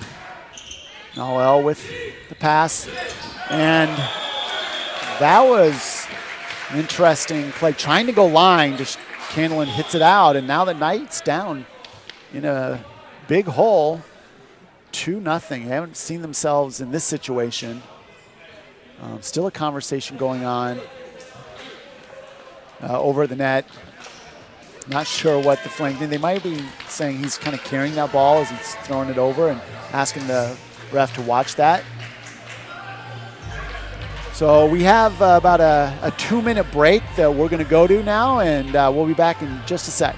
Noel with the pass, and that was an interesting play. Trying to go line, just Candlin hits it out, and now the Knights down in a big hole, 2-0. They haven't seen themselves in this situation. Still a conversation going on over the net. Not sure what the Flames did. They might be saying he's kind of carrying that ball as he's throwing it over and asking the ref to watch that. So we have about a 2-minute break that we're going to go to now, and we'll be back in just a sec.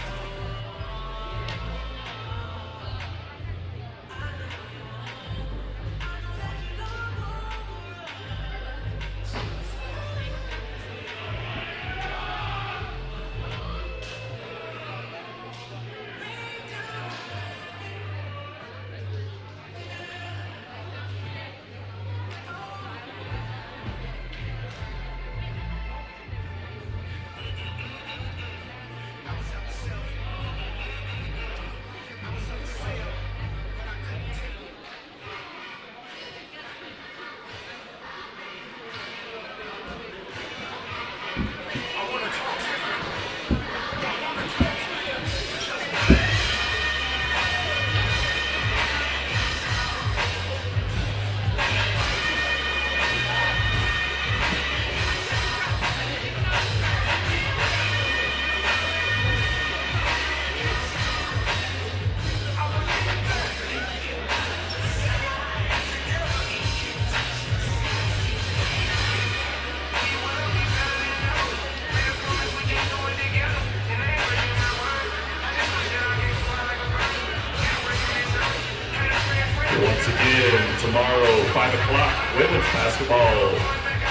Once again, tomorrow, 5 o'clock, women's basketball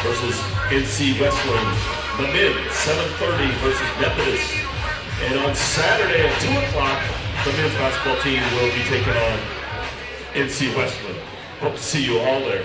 versus NC Westland. The men, 7:30 versus Methodist. And on Saturday at 2 o'clock, the men's basketball team will be taking on NC Westland. Hope to see you all there.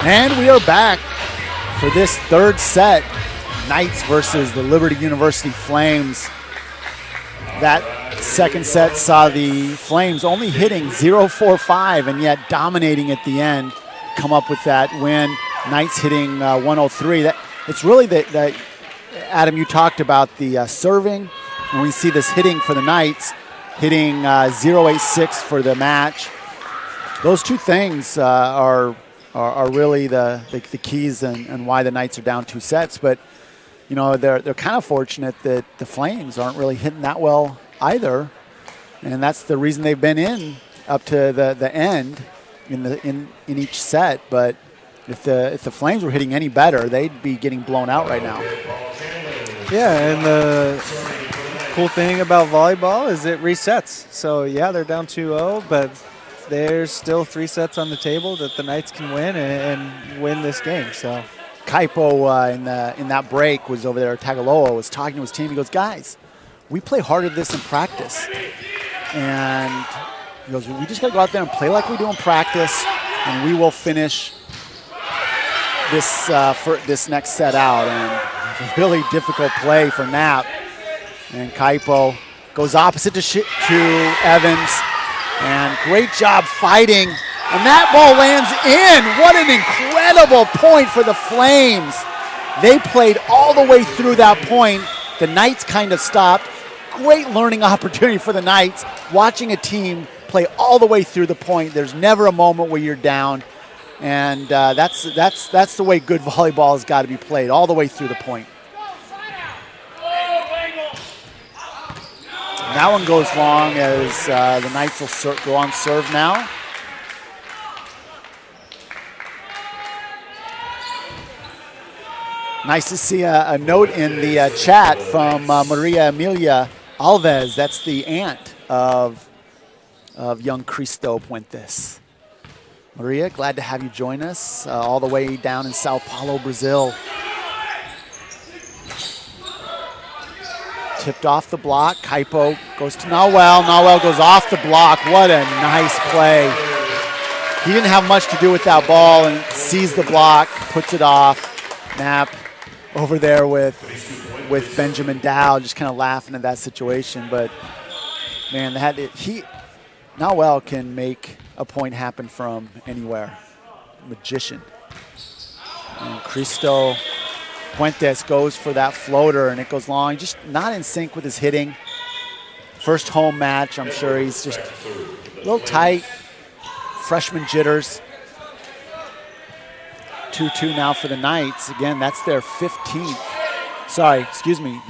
And we are back for this third set. Knights versus the Liberty University Flames. That second set saw the Flames only hitting 0-4-5 and yet dominating at the end. Come up with that win. Knights hitting 103. It's really that Adam, you talked about the serving. And we see this hitting for the Knights, hitting 0.86 for the match. Those two things are really the keys and why the Knights are down 2 sets. But you know, they're kind of fortunate that the Flames aren't really hitting that well either, and that's the reason they've been in up to the end in each set. But if the Flames were hitting any better, they'd be getting blown out right now. Yeah, and the cool thing about volleyball is it resets. So yeah, they're down 2-0, but there's still 3 sets on the table that the Knights can win and win this game. So Kaipo in that break was over there. Tagaloa was talking to his team. He goes, guys, we play harder than this in practice. And he goes, we just got to go out there and play like we do in practice, and we will finish this next set out. And a really difficult play for Knapp. And Kaipo goes opposite to Evans. And great job fighting. And that ball lands in. What an incredible point for the Flames. They played all the way through that point. The Knights kind of stopped. Great learning opportunity for the Knights. Watching a team play all the way through the point. There's never a moment where you're down. And that's the way good volleyball has got to be played, all the way through the point. And that one goes long as the Knights will go on serve now. Nice to see a note in the chat from Maria Emilia Alves. That's the aunt of young Cristo Puentes. Maria, glad to have you join us all the way down in Sao Paulo, Brazil. Tipped off the block. Kaipo goes to Nawel. Nawel goes off the block. What a nice play. He didn't have much to do with that ball and sees the block, puts it off. Knapp over there with Benjamin Dow, just kind of laughing at that situation. But man, Nawel can make a point happen from anywhere. Magician. And Cristo Puentes goes for that floater, and it goes long. Just not in sync with his hitting. First home match, I'm sure he's just a little tight. Freshman jitters. 2-2 now for the Knights. Again, that's their 15th.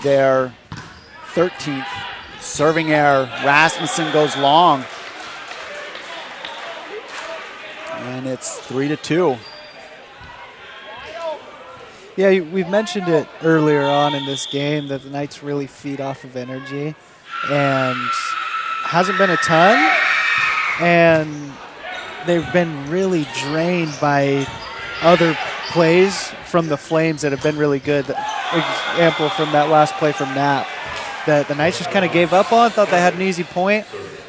Their 13th serving error. Rasmussen goes long. And it's 3-2. Yeah, we've mentioned it earlier on in this game that the Knights really feed off of energy, and hasn't been a ton, and they've been really drained by other plays from the Flames that have been really good. Example from that last play from Knapp that the Knights just kind of gave up on, thought they had an easy point.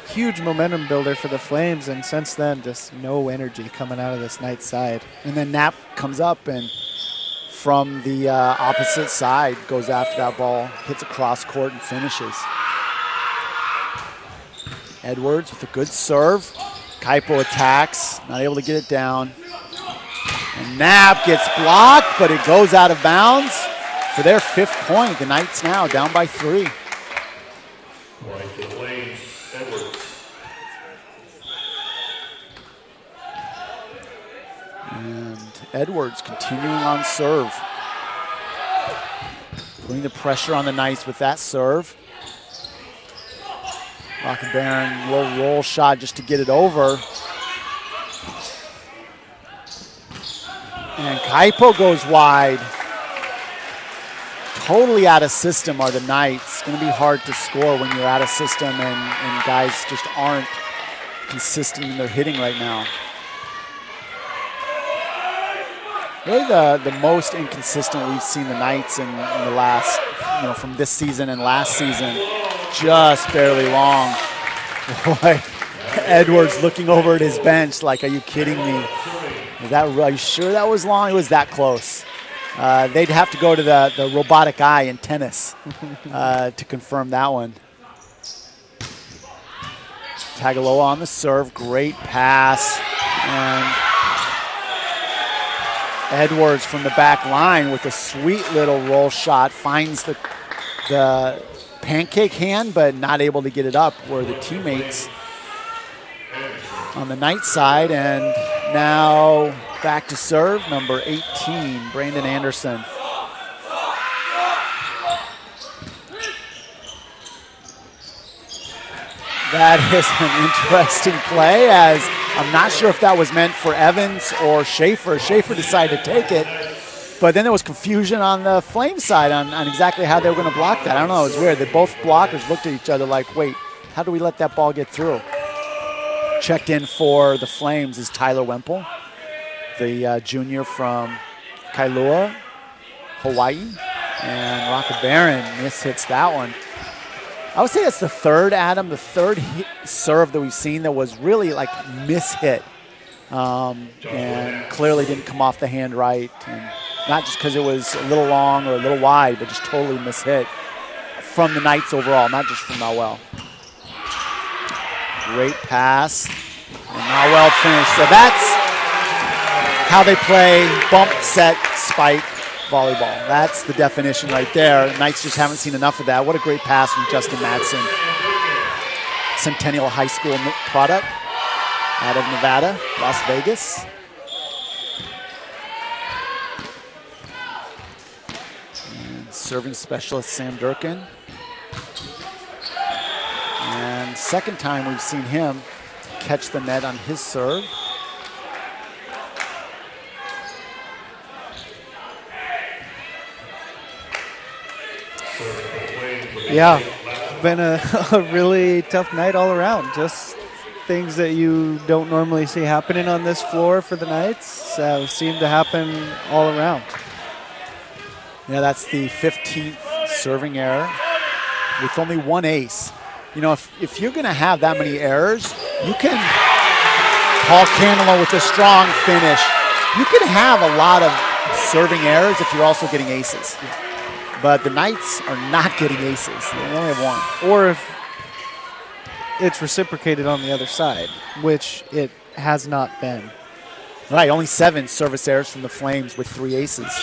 Huge momentum builder for the Flames, and since then, just no energy coming out of this Knights side. And then Knapp comes up and from the opposite side goes after that ball, hits across court and finishes. Edwards with a good serve. Kaipo attacks, not able to get it down. And Knapp gets blocked, but it goes out of bounds for their 5th point. The Knights now down by 3. And Edwards continuing on serve. Putting the pressure on the Knights with that serve. Rockenbaron, little roll shot just to get it over. And Kaipo goes wide. Totally out of system are the Knights. It's going to be hard to score when you're out of system and guys just aren't consistent in their hitting right now. Really the most inconsistent we've seen the Knights in the last, from this season and last season. Just barely long. Boy, Edwards looking over at his bench like, are you kidding me? Are you sure that was long? It was that close. They'd have to go to the robotic eye in tennis to confirm that one. Tagaloa on the serve, great pass. And Edwards from the back line with a sweet little roll shot finds the pancake hand, but not able to get it up where the teammates on the Knight side. And now back to serve, number 18, Brandon Anderson. That is an interesting play, as I'm not sure if that was meant for Evans or Schaefer. Schaefer decided to take it, but then there was confusion on the Flame side on exactly how they were going to block that. I don't know, it was weird. Both blockers looked at each other like, wait, how do we let that ball get through? Checked in for the Flames is Tyler Wemple, the junior from Kailua, Hawaii, and Rocca Barron mishits that one. I would say it's the third, Adam, the third serve that we've seen that was really like mishit, and clearly didn't come off the hand right, and not just because it was a little long or a little wide, but just totally mishit from the Knights overall, not just from Nowell. Great pass, and Nowell finished. So that's how they play bump, set, spike volleyball. That's the definition right there. Knights just haven't seen enough of that. What a great pass from Justin Madsen. Centennial High School product out of Nevada, Las Vegas. And serving specialist Sam Durkin. And second time we've seen him catch the net on his serve. Yeah, been a really tough night all around. Just things that you don't normally see happening on this floor for the Knights seem to happen all around. Yeah, that's the 15th serving error with only one ace. You know, if you're going to have that many errors, you can, Paul Cannolo with a strong finish, you can have a lot of serving errors if you're also getting aces. But the Knights are not getting aces. They only have one. Or if it's reciprocated on the other side, which it has not been. Right, only 7 service errors from the Flames with 3 aces.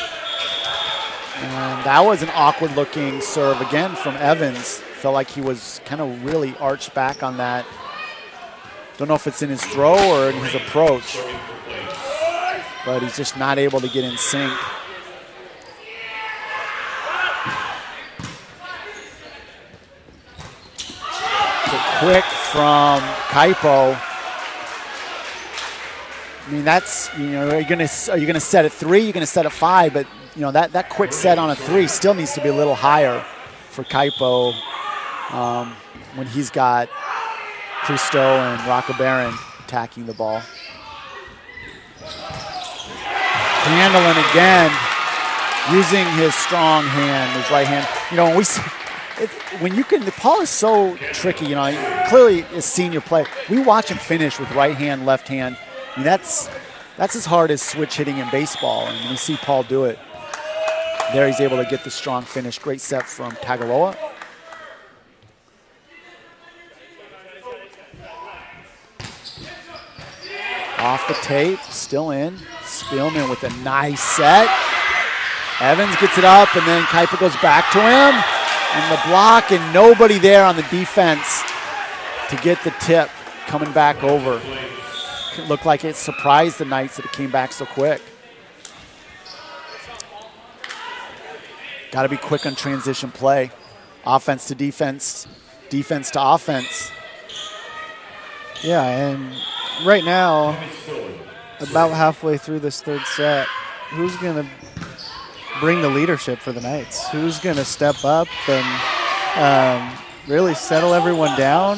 And that was an awkward-looking serve again from Evans. Felt like he was kind of really arched back on that. Don't know if it's in his throw or in his approach. But he's just not able to get in sync. Quick from Kaipo. I mean, that's, you know, are you gonna set at 3? You're gonna set at 5, but you know that quick set on a 3 still needs to be a little higher for Kaipo when he's got Cristo and Rocca Barron attacking the ball. Handling again, using his strong hand, his right hand. You know, when you can, Paul is so tricky, you know, clearly a senior player. We watch him finish with right hand, left hand. I mean, that's as hard as switch hitting in baseball, and we see Paul do it. There he's able to get the strong finish. Great set from Tagaloa. Off the tape, still in. Spielman with a nice set. Evans gets it up, and then Kaipa goes back to him. And the block, and nobody there on the defense to get the tip coming back over. It looked like it surprised the Knights that it came back so quick. Got to be quick on transition play. Offense to defense, defense to offense. Yeah, and right now, about halfway through this third set, who's going to bring the leadership for the Knights? Who's going to step up and really settle everyone down,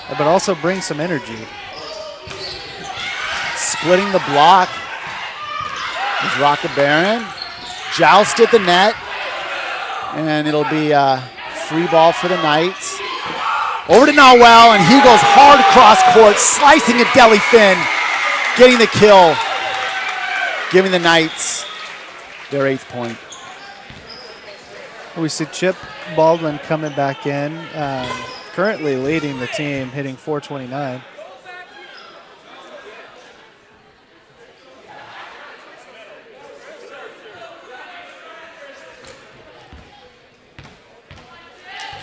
but also bring some energy? Splitting the block is Rocca Barron. Joust at the net, and it'll be a free ball for the Knights. Over to Nowell, and he goes hard cross court, slicing it deli thin, getting the kill. giving the Knights their 8th point. We see Chip Baldwin coming back in, currently leading the team, hitting .429.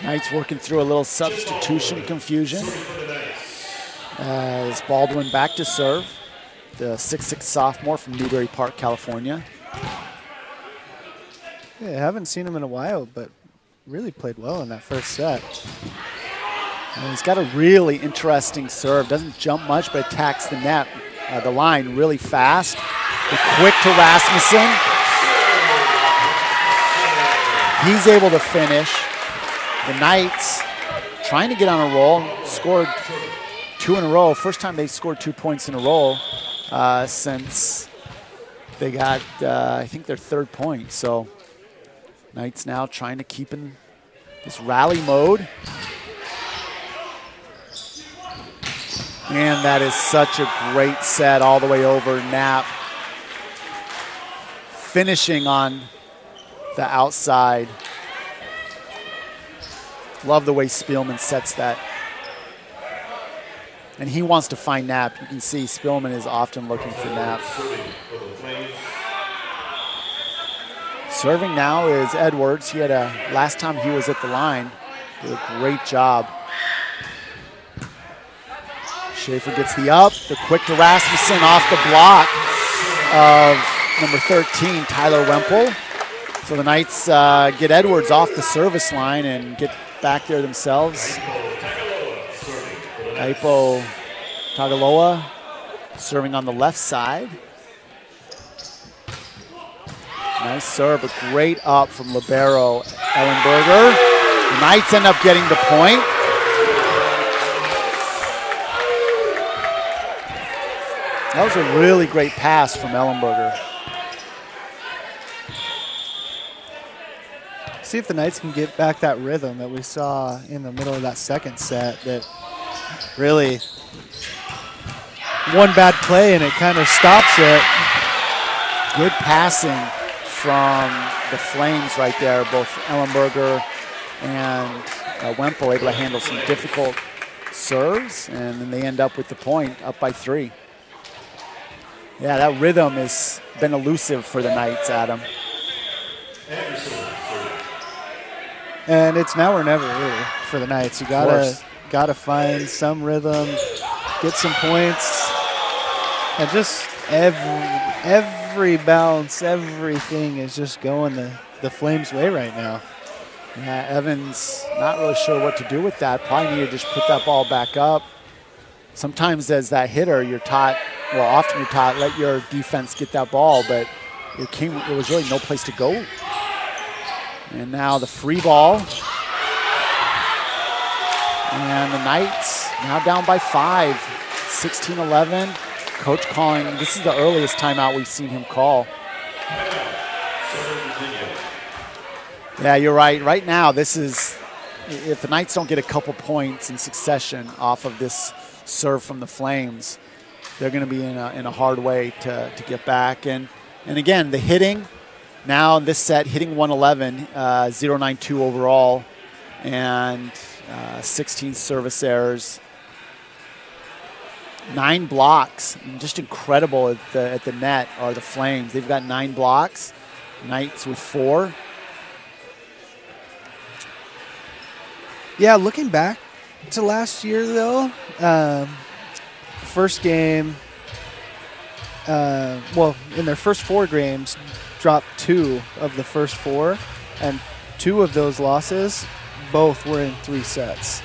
Knights working through a little substitution confusion. As Baldwin back to serve, the 6'6" sophomore from Newbury Park, California. Yeah, I haven't seen him in a while, but really played well in that first set. And he's got a really interesting serve. Doesn't jump much, but attacks the net, the line really fast. The quick to Rasmussen. He's able to finish. The Knights trying to get on a roll, scored 2 in a row. First time they've scored 2 points in a row since they got, I think, their 3rd point. So Knights now trying to keep in this rally mode. And that is such a great set all the way over. Knapp finishing on the outside. Love the way Spielman sets that. And he wants to find Knapp. You can see Spielman is often looking for Knapp. Serving now is Edwards. He had last time he was at the line, did a great job. Schaefer gets the up, the quick to Rasmussen off the block of number 13, Tyler Wemple. So the Knights get Edwards off the service line and get back there themselves. Aipo Tagaloa serving on the left side. Nice serve, a great up from libero Ellenberger. The Knights end up getting the point. That was a really great pass from Ellenberger. See if the Knights can get back that rhythm that we saw in the middle of that second set, that really one bad play and it kind of stops it. Good passing from the Flames right there, both Ellenberger and Wemple able to handle some difficult serves, and then they end up with the point, up by 3. Yeah, that rhythm has been elusive for the Knights, Adam. And it's now or never, really, for the Knights. You gotta find some rhythm, get some points, and just every bounce, everything is just going the Flames' way right now. Yeah, Evans not really sure what to do with that. Probably need to just put that ball back up. Sometimes as that hitter, you're taught, well, often you're taught, let your defense get that ball, but there was really no place to go. And now the free ball. And the Knights now down by 5, 16-11. Coach calling, this is the earliest timeout we've seen him call. Yeah, you're right. Right now, this is, if the Knights don't get a couple points in succession off of this serve from the Flames, they're going to be in a hard way to get back. And again, the hitting, now in this set, hitting 111, 0.92 overall, and 16 service errors. 9 blocks, just incredible at the net are the Flames. They've got 9 blocks, Knights with 4. Yeah, looking back to last year, though, first game, in their first 4 games, dropped 2 of the first 4, and 2 of those losses, both were in 3 sets.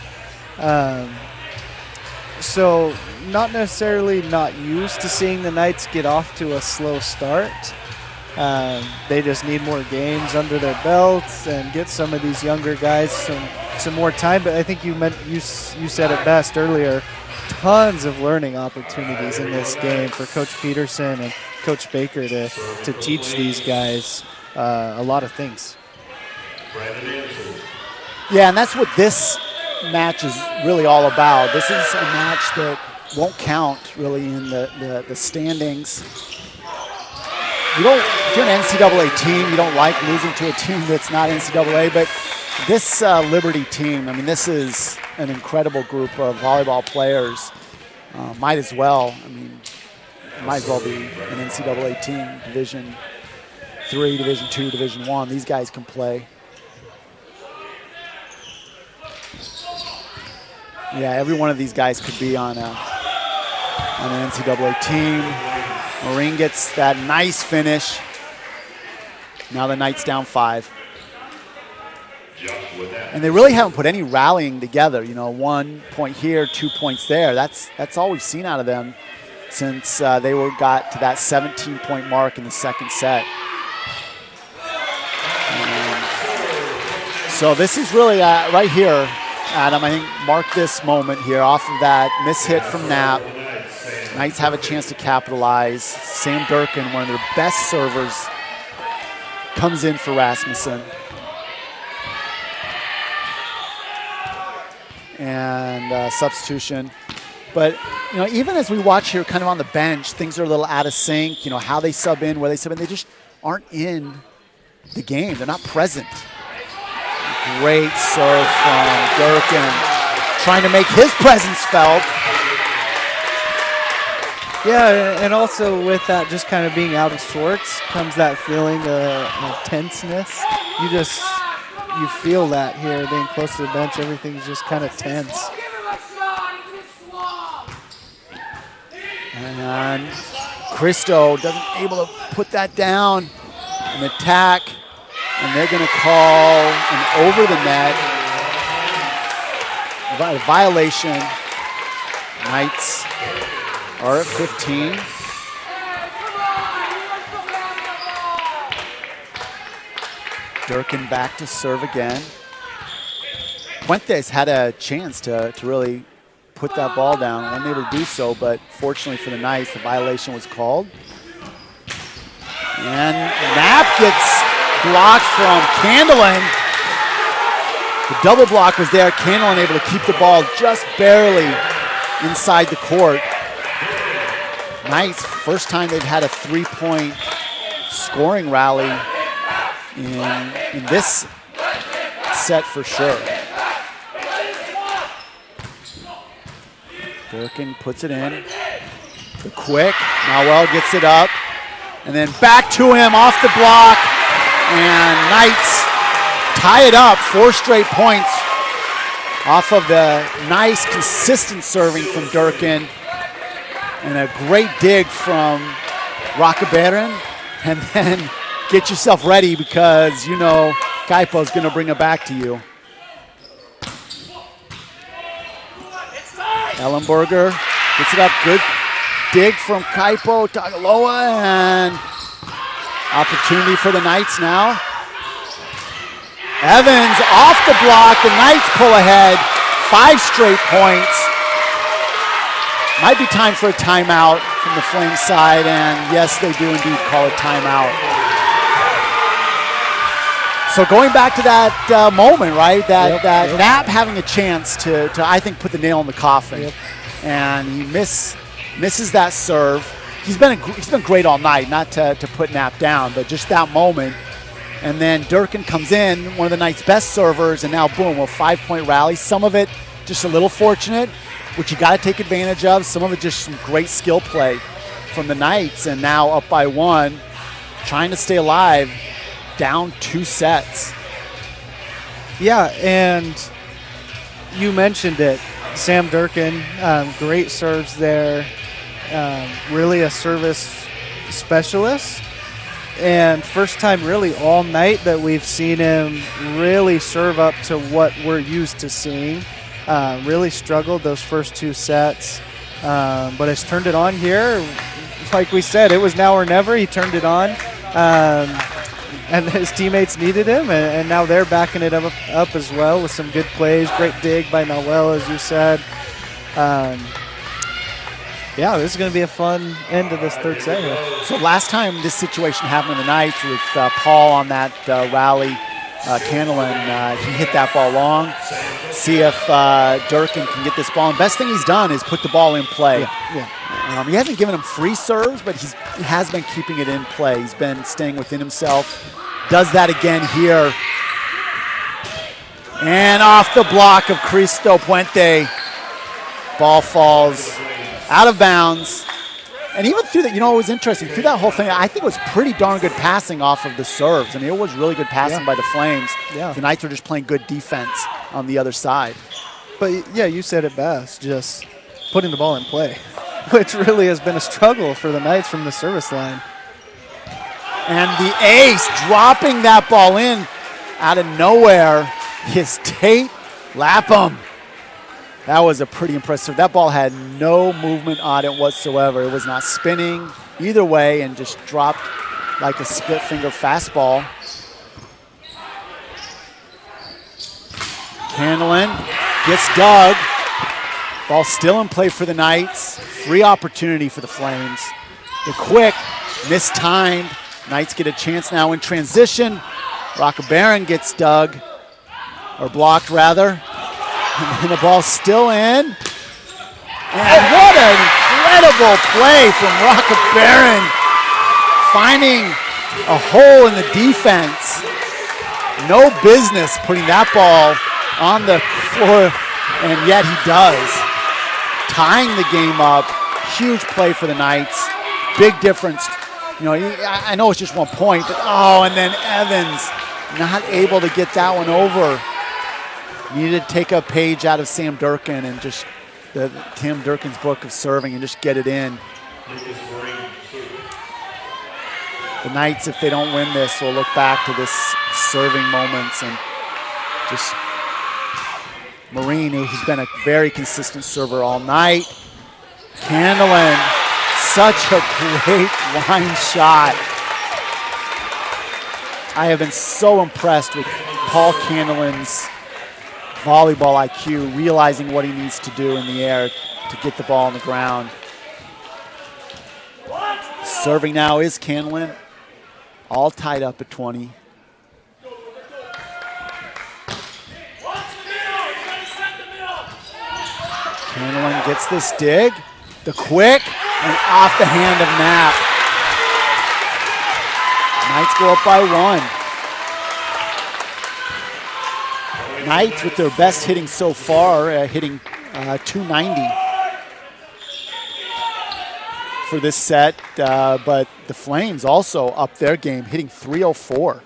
So not necessarily not used to seeing the Knights get off to a slow start. They just need more games under their belts and get some of these younger guys some more time. But I think you said it best earlier, tons of learning opportunities in this game for Coach Peterson and Coach Baker to teach these guys a lot of things. Yeah, and that's what this match is really all about. This is a match that won't count really in the standings. if you're an NCAA team, you don't like losing to a team that's not NCAA, but this Liberty team, I mean, this is an incredible group of volleyball players. Might as well be an NCAA team, Division III, Division II, Division I. These guys can play. Yeah, every one of these guys could be on an NCAA team. Marine gets that nice finish. Now the Knights down 5. And they really haven't put any rallying together. 1 point here, 2 points there. That's all we've seen out of them since they got to that 17-point mark in the second set. So this is really right here, Adam, I think mark this moment here off of that mishit from Knapp. Knights have a chance to capitalize. Sam Durkin, one of their best servers, comes in for Rasmussen. And substitution. But, even as we watch here kind of on the bench, things are a little out of sync. How they sub in, where they sub in, they just aren't in the game. They're not present. Great serve from Durkin, trying to make his presence felt. Yeah, and also with that just kind of being out of sorts comes that feeling of tenseness. You feel that here, being close to the bench, everything's just kind of tense. And Christo doesn't able to put that down. An attack, and they're going to call an over the net. A violation. Knights are at 15. Durkin back to serve again. Puentes had a chance to really put that ball down. Wasn't able to do so, but fortunately for the Knights, the violation was called. And Knapp gets blocked from Candelan. The double block was there. Candelan able to keep the ball just barely inside the court. Knights, first time they've had a 3-point scoring rally in this set for sure. Durkin puts it in. The quick. Noel gets it up. And then back to him off the block. And Knights tie it up. 4 straight points off of the nice, consistent serving from Durkin. And a great dig from Rockabaron. And then get yourself ready because Kaipo's going to bring it back to you. Ellenberger gets it up. Good dig from Kaipo. Tagaloa, and opportunity for the Knights now. Evans off the block. The Knights pull ahead. 5 straight points. Might be time for a timeout from the Flames side, and yes, they do indeed call a timeout. So going back to that moment, right? That Knapp having a chance to I think put the nail in the coffin, and he misses that serve. He's been great all night, not to put Knapp down, but just that moment. And then Durkin comes in, one of the Knights' best servers, and now boom, a 5-point rally. Some of it just a little fortunate, which you got to take advantage of. Some of it just some great skill play from the Knights, and now up by 1, trying to stay alive. Down 2 sets. Yeah, and you mentioned it. Sam Durkin, great serves there. Really a service specialist. And first time really all night that we've seen him really serve up to what we're used to seeing. Really struggled those first 2 sets, but has turned it on here. Like we said, it was now or never. He turned it on. And his teammates needed him, and now they're backing it up as well with some good plays. Great dig by Noel, as you said. Yeah, this is going to be a fun end to this third set here. So last time this situation happened in the Knights with Paul on that rally, Candlin, he hit that ball long. See if Durkin can get this ball. And best thing he's done is put the ball in play. He hasn't given him free serves, but he has been keeping it in play. He's been staying within himself. Does that again here. And off the block of Cristo Puente. Ball falls out of bounds. And even through that, it was interesting. Through that whole thing, I think it was pretty darn good passing off of the serves. I mean, it was really good passing by the Flames. Yeah. The Knights were just playing good defense on the other side. But, yeah, you said it best, just putting the ball in play, which really has been a struggle for the Knights from the service line. And the ace dropping that ball in out of nowhere is Tate Lapham. That was a pretty impressive. That ball had no movement on it whatsoever. It was not spinning either way and just dropped like a split finger fastball. Candlin gets dug. Ball still in play for the Knights. Free opportunity for the Flames. The quick, mistimed. Knights get a chance now in transition. Rockabaron gets dug, or blocked rather. And the ball's still in. And what an incredible play from Rockabaron, finding a hole in the defense. No business putting that ball on the floor, and yet he does. Tying the game up. Huge play for the Knights. Big difference. I know it's just 1 point, but and then Evans not able to get that one over. Needed to take a page out of Sam Durkin and just Tim Durkin's book of serving and just get it in. The Knights, if they don't win this, will look back to this serving moments and just Marine, who's been a very consistent server all night. Candlin, such a great line shot. I have been so impressed with Paul Candlin's volleyball IQ, realizing what he needs to do in the air to get the ball on the ground. Serving now is Candlin, all tied up at 20. Candlin gets this dig, the quick, and off the hand of Knapp. Knights go up by 1. Knights with their best hitting so far, hitting 290 for this set, but the Flames also up their game, hitting 304.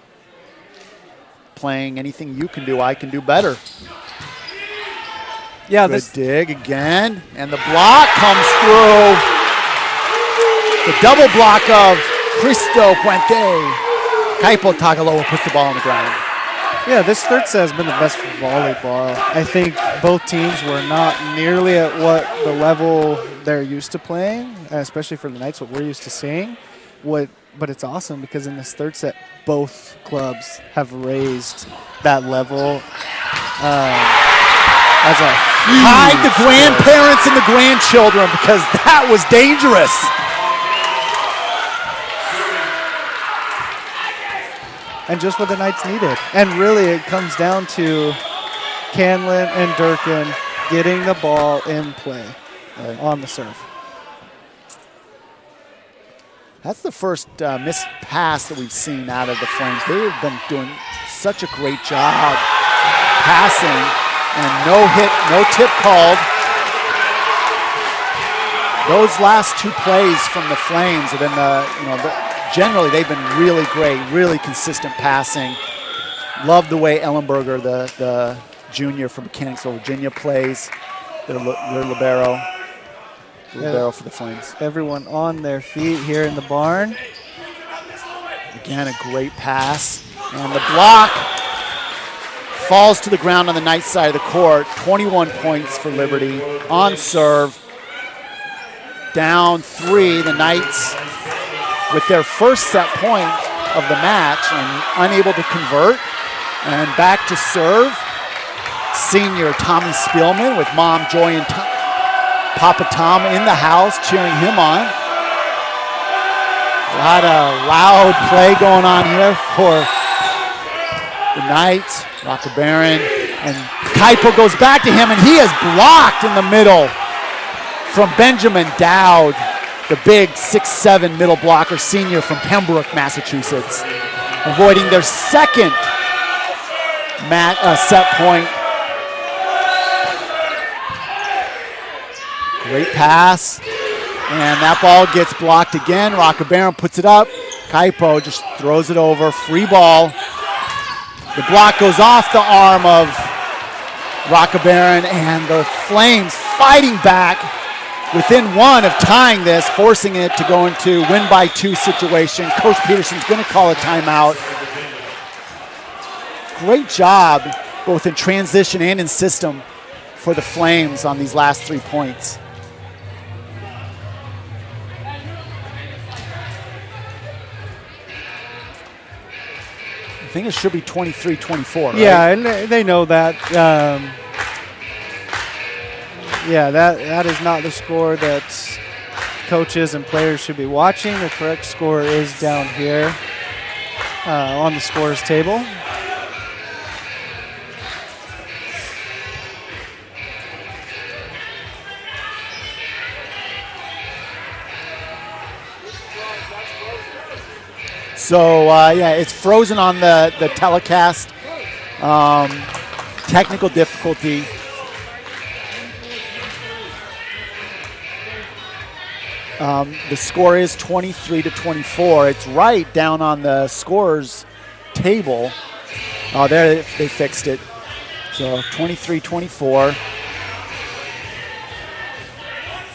Playing anything you can do, I can do better. Yeah, good dig again, and the block comes through. The double block of Cristo Puente. Kaipo Tagaloa puts the ball on the ground. Yeah, this third set has been the best for volleyball. I think both teams were not nearly at what the level they're used to playing, especially for the Knights, what we're used to seeing. But it's awesome because in this third set, both clubs have raised that level. As a hide the grandparents and the grandchildren because that was dangerous. And just what the Knights needed. And really it comes down to Candlin and Durkin getting the ball in play on the serve. That's the first missed pass that we've seen out of the Flames. They've been doing such a great job passing, and no hit, no tip called. Those last 2 plays from the Flames have been generally, they've been really great, really consistent passing. Love the way Ellenberger, the junior from Mechanicsville, Virginia, plays. Their libero. Libero for the Flames. Everyone on their feet here in the barn. Again, a great pass. And the block falls to the ground on the Knights side of the court. 21 points for Liberty on serve. Down 3, the Knights with their first set point of the match and unable to convert. And back to serve, senior Tommy Spielman with mom Joy and Papa Tom in the house cheering him on. A lot of loud play going on here for The Knights, Baron, and Kaipo goes back to him, and he is blocked in the middle from Benjamin Dowd, the big 6'7" middle blocker senior from Pembroke, Massachusetts, avoiding their second set point. Great pass, and that ball gets blocked again. Baron puts it up. Kaipo just throws it over. Free ball. The block goes off the arm of Baron, and the Flames fighting back within one of tying this, forcing it to go into win by 2 situation. Coach Peterson's going to call a timeout. Great job, both in transition and in system, for the Flames on these last 3 points. I think it should be 23-24, right? Yeah, and they know that. Yeah, that is not the score that coaches and players should be watching. The correct score is down here on the scores table. So, yeah, it's frozen on the telecast. Technical difficulty. The score is 23-24. It's right down on the scores table. Oh, there they fixed it. So 23-24.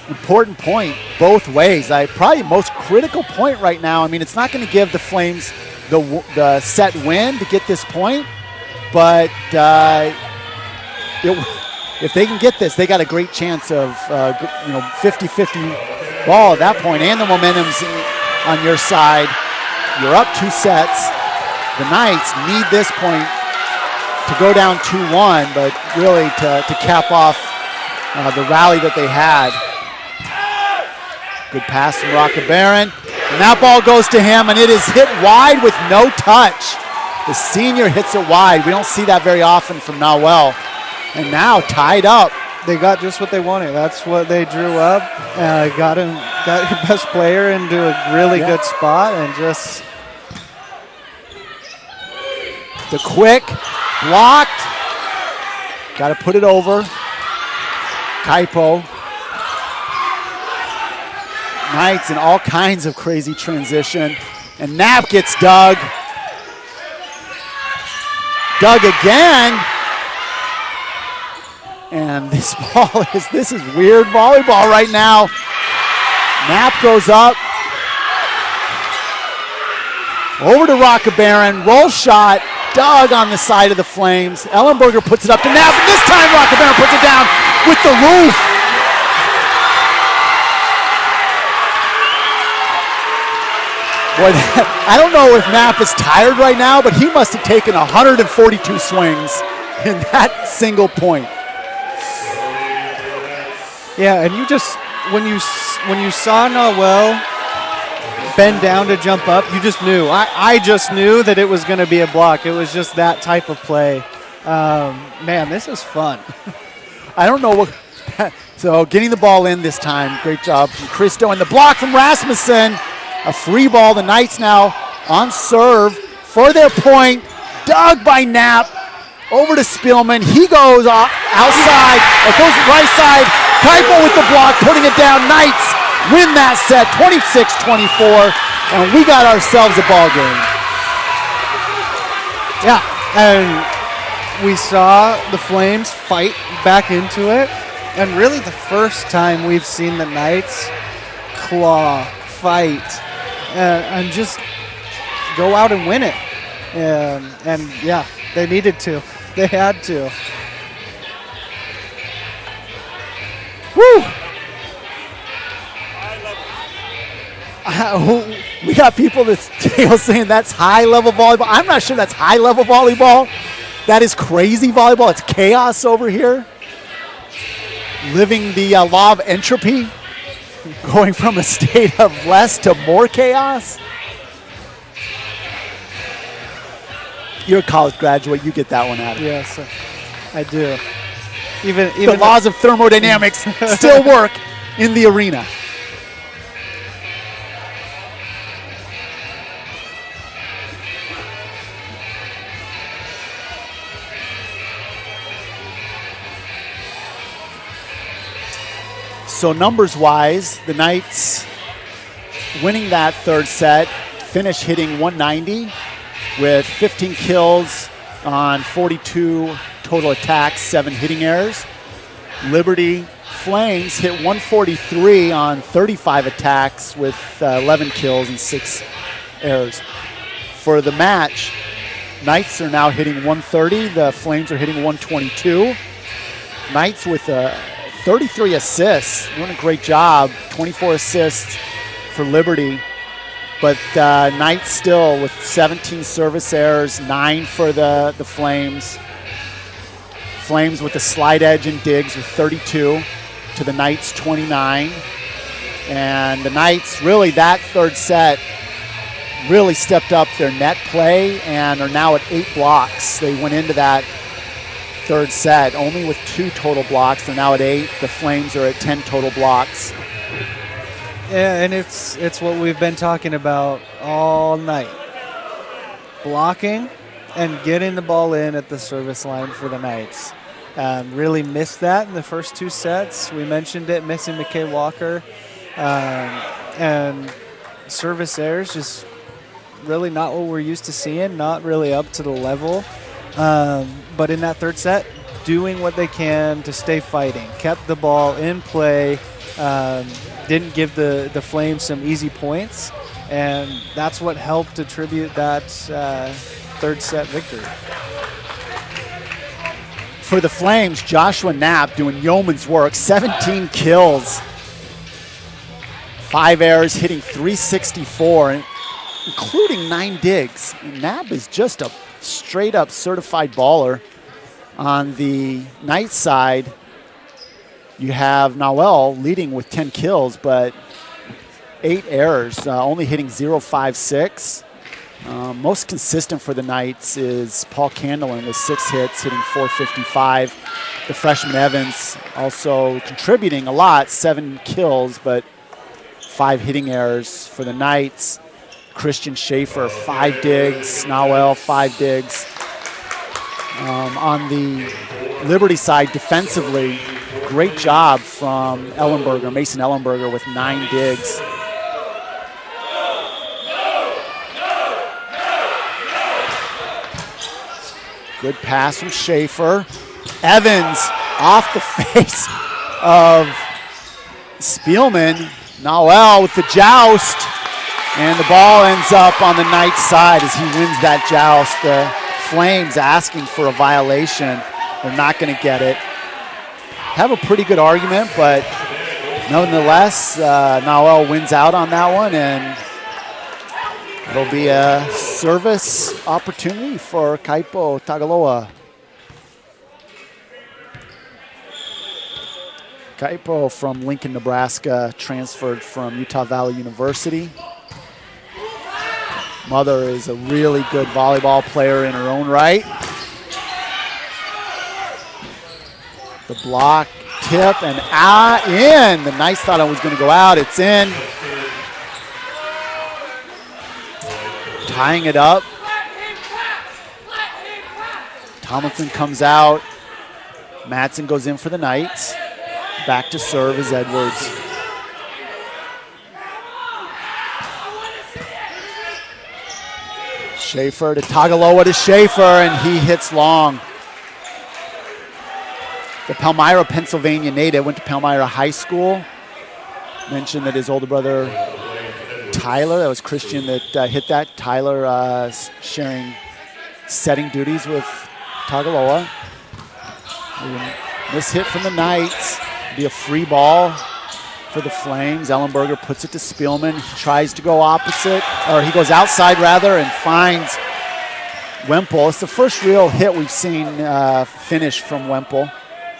Important point both ways. Probably most critical point right now. I mean, it's not going to give the Flames the set win to get this point, but if they can get this, they got a great chance of 50-50 ball at that point, and the momentum's on your side. You're up 2 sets. The Knights need this point to go down 2-1, but really to cap off the rally that they had. Good pass from Baron, and that ball goes to him, and it is hit wide with no touch. The senior hits it wide. We don't see that very often from Nawell. And now tied up. They got just what they wanted. That's what they drew up. Got your best player into a really good spot, and just the quick blocked. Got to put it over. Kaipo. Knights in all kinds of crazy transition, and Knapp gets dug. Dug again. And this is weird volleyball right now. Knapp goes up. Over to Baron, roll shot, dug on the side of the Flames. Ellenberger puts it up to Knapp, and this time Baron puts it down with the roof. Boy, I don't know if Knapp is tired right now, but he must have taken 142 swings in that single point. Yeah, and you just when you saw Nawell bend down to jump up, you just knew. I just knew that it was going to be a block. It was just that type of play. Man, this is fun. I don't know what. So getting the ball in this time, great job from Christo, and the block from Rasmussen. A free ball. The Knights now on serve for their point. Dug by Knapp. Over to Spielman. He goes outside, or goes right side. Kaipo with the block, putting it down. Knights win that set, 26-24, and we got ourselves a ball game. Yeah, and we saw the Flames fight back into it, and really the first time we've seen the Knights claw, fight, and just go out and win it. And yeah, they needed to. They had to. Woo! We got people that's saying that's high-level volleyball. I'm not sure that's high-level volleyball. That is crazy volleyball. It's chaos over here. Living the law of entropy. Going from a state of less to more chaos. You're a college graduate. You get that one out of it. Yes, I do. Even The laws of thermodynamics still work in the arena. So numbers-wise, the Knights winning that third set, finish hitting 190 with 15 kills on 42 total attacks, 7 hitting errors. Liberty Flames hit 143 on 35 attacks with 11 kills and 6 errors. For the match, Knights are now hitting 130. The Flames are hitting 122. Knights with 33 assists, doing a great job. 24 assists for Liberty. But Knights still with 17 service errors, 9 for the Flames. Flames with the slide edge and digs with 32 to the Knights 29. And the Knights really, that third set, really stepped up their net play and are now at 8 blocks. They went into that third set only with 2 total blocks. They're now at 8. The Flames are at 10 total blocks. Yeah, and it's what we've been talking about all night. Blocking and getting the ball in at the service line for the Knights. Really missed that in the first 2 sets. We mentioned it, missing McKay Walker. And service errors just really not what we're used to seeing, not really up to the level. But in that third set, doing what they can to stay fighting. Kept the ball in play. Didn't give the Flames some easy points, and that's what helped attribute that third set victory. For the Flames, Joshua Knapp doing yeoman's work, 17 kills, 5 errors, hitting 364, including 9 digs. And Knapp is just a straight-up certified baller. On the Knights side, you have Noel leading with 10 kills, but 8 errors, only hitting 0.56. Most consistent for the Knights is Paul Candlin with 6 hits, hitting 455. The freshman Evans also contributing a lot, 7 kills, but 5 hitting errors for the Knights. Christian Schaefer, 5 digs. Noel, 5 digs. On the Liberty side, defensively, great job from Ellenberger, Mason Ellenberger with 9 digs. Good pass from Schaefer. Evans off the face of Spielman. Noel with the joust. And the ball ends up on the Knights side as he wins that joust. The Flames asking for a violation. They're not going to get it. Have a pretty good argument, but nonetheless, Noel wins out on that one, and it'll be a service opportunity for Kaipo Tagaloa. Kaipo from Lincoln, Nebraska, transferred from Utah Valley University. Mother is a really good volleyball player in her own right. The block, tip, and in. The Knights thought it was going to go out. It's in. Tying it up. Tomlinson comes out. Madsen goes in for the Knights. Back to serve is Edwards. Schaefer to Tagaloa to Schaefer, and he hits long. The Palmyra, Pennsylvania native, went to Palmyra High School. Mentioned that his older brother, Tyler, that was Christian that hit that. Tyler sharing setting duties with Tagaloa. This hit from the Knights. Be a free ball for the Flames. Ellenberger puts it to Spielman. He tries to go opposite, or he goes outside rather, and finds Wemple. It's the first real hit we've seen finish from Wemple.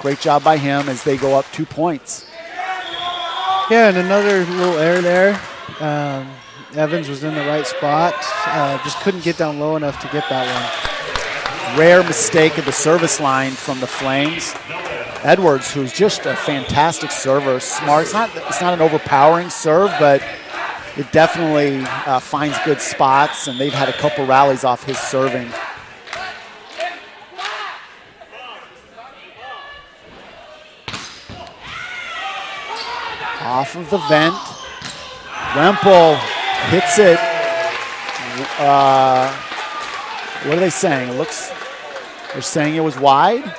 Great job by him as they go up 2 points. Yeah, and another little error there. Evans was in the right spot. Just couldn't get down low enough to get that one. Rare mistake at the service line from the Flames. Edwards, who's just a fantastic server, smart. It's not an overpowering serve, but it definitely finds good spots, and they've had a couple rallies off his serving. Off of the vent. Wemple hits it. What are they saying? They're saying it was wide.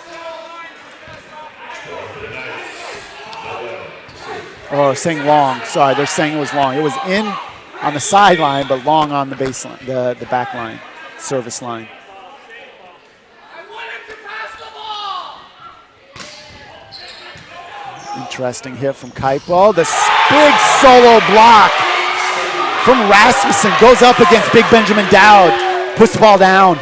Or saying long. Sorry, they're saying it was long. It was in on the sideline, but long on the baseline, the back line, service line. Interesting hit from Keipo. The big solo block from Rasmussen goes up against Big Benjamin Dowd. Puts the ball down.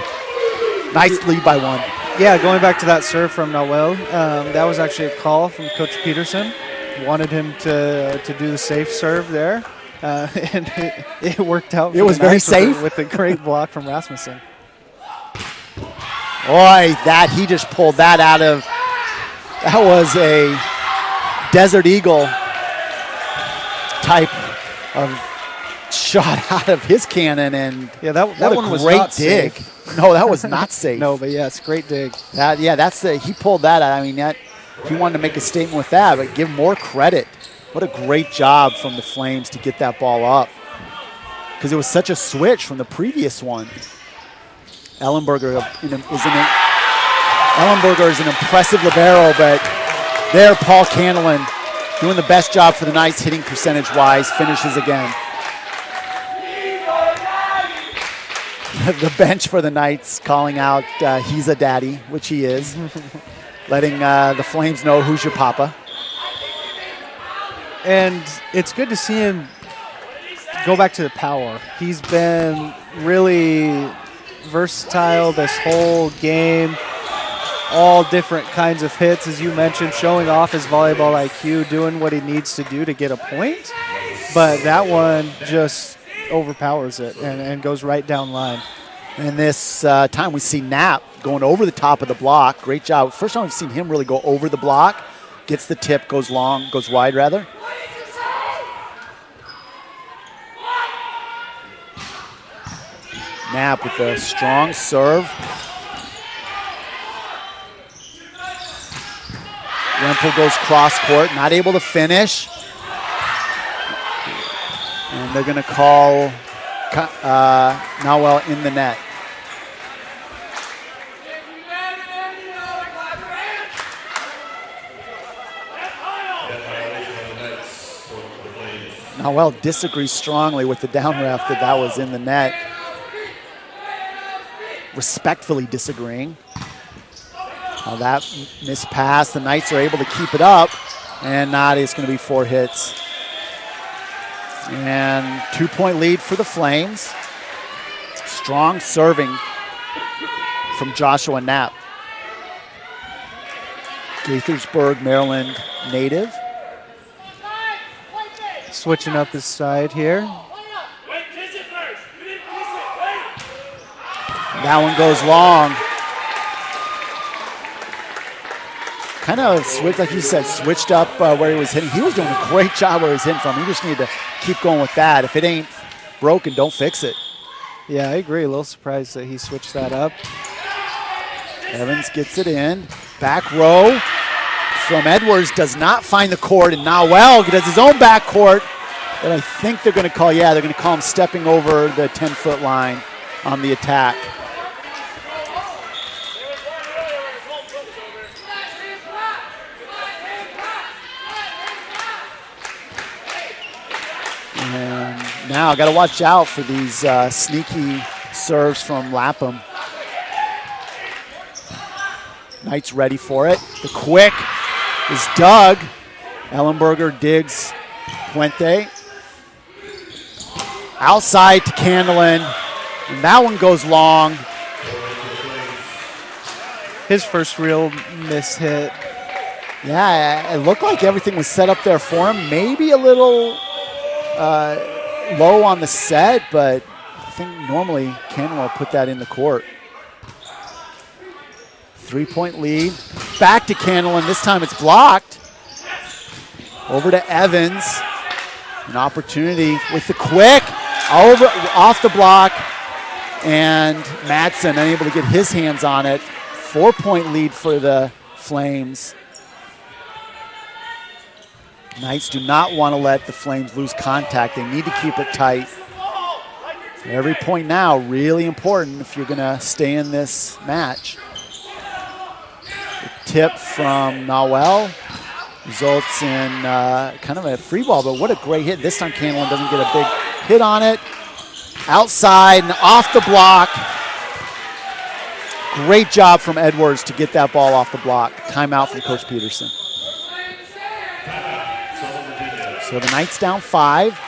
Nice lead by one. Yeah, going back to that serve from Noel, that was actually a call from Coach Peterson. Wanted him to do the safe serve there, and it worked out. It was very safe with a great block from Rasmussen. Boy, he just pulled that out of. That was a Desert Eagle type of shot out of his cannon, and yeah, that one was great not dig. Safe. No, that was not safe. No, but yes, great dig. He pulled that out. I mean, he wanted to make a statement with that, but give more credit. What a great job from the Flames to get that ball up, because it was such a switch from the previous one. Ellenberger is an impressive libero, but there Paul Candlin doing the best job for the Knights hitting percentage-wise, finishes again. The bench for the Knights calling out he's a daddy, which he is. Letting the Flames know who's your papa. And it's good to see him go back to the power. He's been really versatile this whole game. All different kinds of hits, as you mentioned, showing off his volleyball IQ, doing what he needs to do to get a point. But that one just overpowers it and goes right down line. And this time we see Knapp going over the top of the block. Great job. First time we've seen him really go over the block. Gets the tip, goes wide rather. Knapp with a strong serve. Wemple goes cross court, not able to finish. And they're going to call Nawel in the net. Nawel disagrees strongly with the down ref that was in the net. Respectfully disagreeing. That missed pass, the Knights are able to keep it up, and it's going to be 4 hits. And 2-point lead for the Flames. Strong serving from Joshua Knapp. Gaithersburg, Maryland native. Switching up his side here. That one goes long. Kind of switched, like you said, switched up where he was hitting. He was doing a great job where he was hitting from. He just needed to keep going with that. If it ain't broken, don't fix it. Yeah, I agree. A little surprised that he switched that up. Evans gets it in. Back row from Edwards does not find the court, and Nawel does his own back court. But I think they're going to call, they're going to call him stepping over the 10-foot line on the attack. And now got to watch out for these sneaky serves from Lapham. Knights ready for it. The quick is Doug. Ellenberger digs Puente. Outside to Candlin. And that one goes long. His first real miss hit. Yeah, it looked like everything was set up there for him. Maybe a little low on the set, but I think normally Candlin will put that in the court. 3-point lead. Back to Candlin. This time it's blocked. Over to Evans. An opportunity with the quick. Off the block. And Madsen unable to get his hands on it. 4-point lead for the Flames. Knights do not want to let the Flames lose contact. They need to keep it tight. Every point now really important if you're going to stay in this match. The tip from Nawel results in kind of a free ball, but what a great hit. This time Candlin doesn't get a big hit on it. Outside and off the block. Great job from Edwards to get that ball off the block. Timeout from Coach Peterson. So the Knights down 5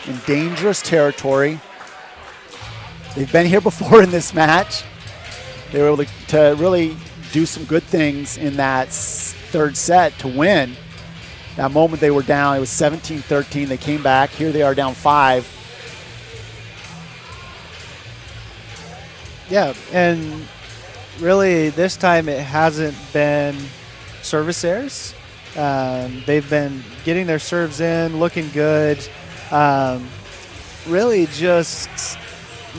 in dangerous territory. They've been here before in this match. They were able to really do some good things in that third set to win. That moment they were down, it was 17-13. They came back. Here they are down 5. Yeah, and really this time it hasn't been service errors. They've been getting their serves in, looking good. Really just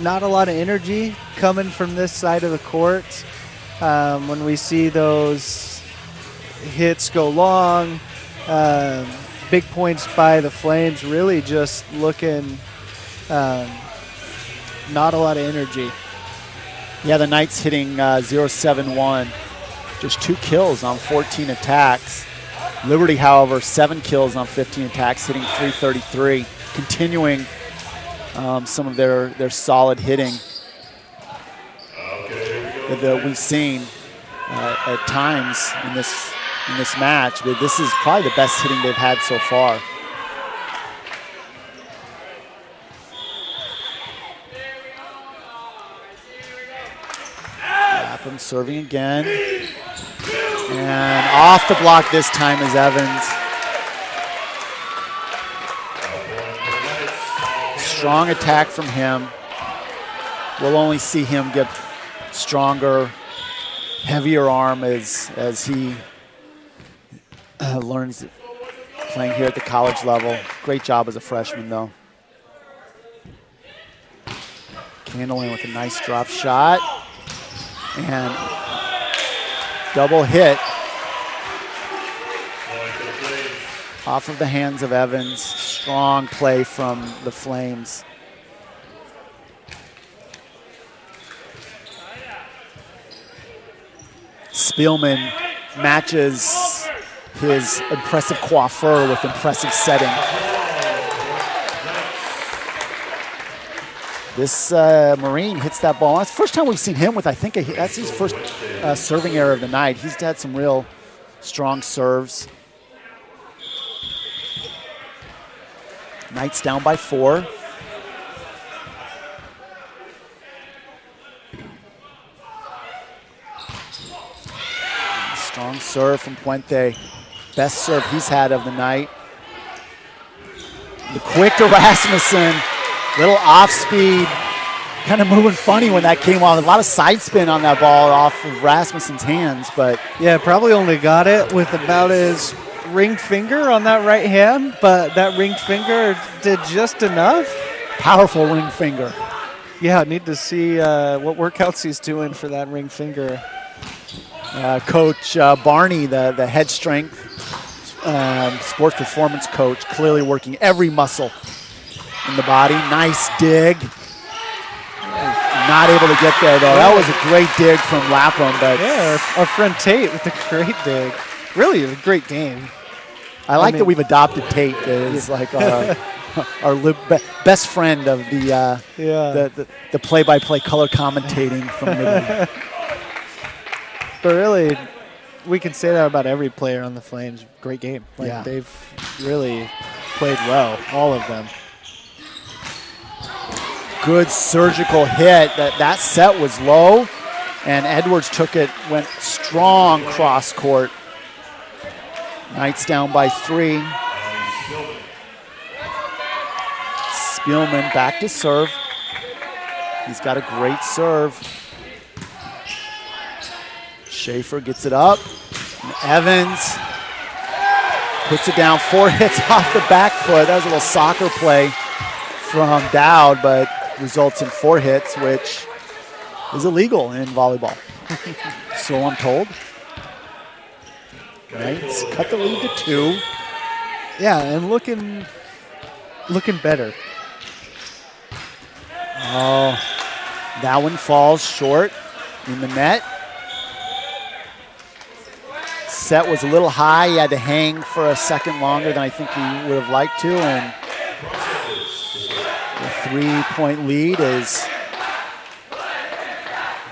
not a lot of energy coming from this side of the court. When we see those hits go long, big points by the Flames, really just looking not a lot of energy. Yeah, the Knights hitting 0-7-1. Just 2 kills on 14 attacks. Liberty, however, 7 kills on 15 attacks, hitting .333, continuing some of their solid hitting that we've seen at times in this match. But this is probably the best hitting they've had so far. Lapham serving again. And off the block this time is Evans. Strong attack from him. We'll only see him get stronger, heavier arm as he learns playing here at the college level. Great job as a freshman, though. Candlin with a nice drop shot. And double hit off of the hands of Evans. Strong play from the Flames. Spielman matches his impressive coiffure with impressive setting. This Marine hits that ball. That's the first time we've seen him with, I think, that's his first serving error of the night. He's had some real strong serves. Knights down by 4. Strong serve from Puente. Best serve he's had of the night. The quick to Rasmussen. Little off speed. Kind of moving funny when that came on. A lot of side spin on that ball off of Rasmussen's hands, but yeah, probably only got it with about his ringed finger on that right hand, but that ringed finger did just enough. Powerful ring finger. Yeah, I need to see what workouts he's doing for that ring finger. Coach Barney, the head strength sports performance coach, clearly working every muscle in the body. Nice dig. Not able to get there, though. That was a great dig from Lapham. But yeah, our friend Tate with a great dig. Really a great game. I like that we've adopted Tate as like our best friend of the play-by-play color commentating from Liberty. But really, we can say that about every player on the Flames. Great game. Yeah. They've really played well, all of them. Good surgical hit. That set was low, and Edwards took it, went strong cross court. Knights down by 3. Spielman back to serve. He's got a great serve. Schaefer gets it up. And Evans puts it down, 4 hits off the back foot. That was a little soccer play from Dowd, but results in 4 hits, which is illegal in volleyball. So I'm told. Knights cut the lead to 2. Yeah, and looking better. Oh, that one falls short in the net. Set was a little high. He had to hang for a second longer than I think he would have liked to, and the 3-point lead is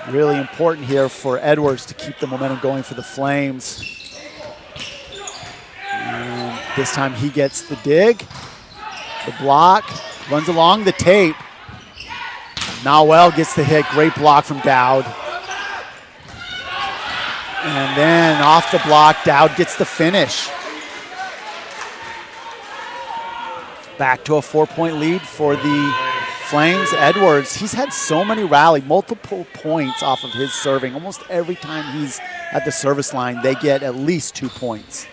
really important here for Edwards to keep the momentum going for the Flames. And this time he gets the dig, the block, runs along the tape. Nawell gets the hit, great block from Dowd. And then off the block, Dowd gets the finish. Back to a 4-point lead for the Flames. Edwards, he's had so many multiple points off of his serving. Almost every time he's at the service line, they get at least 2 points.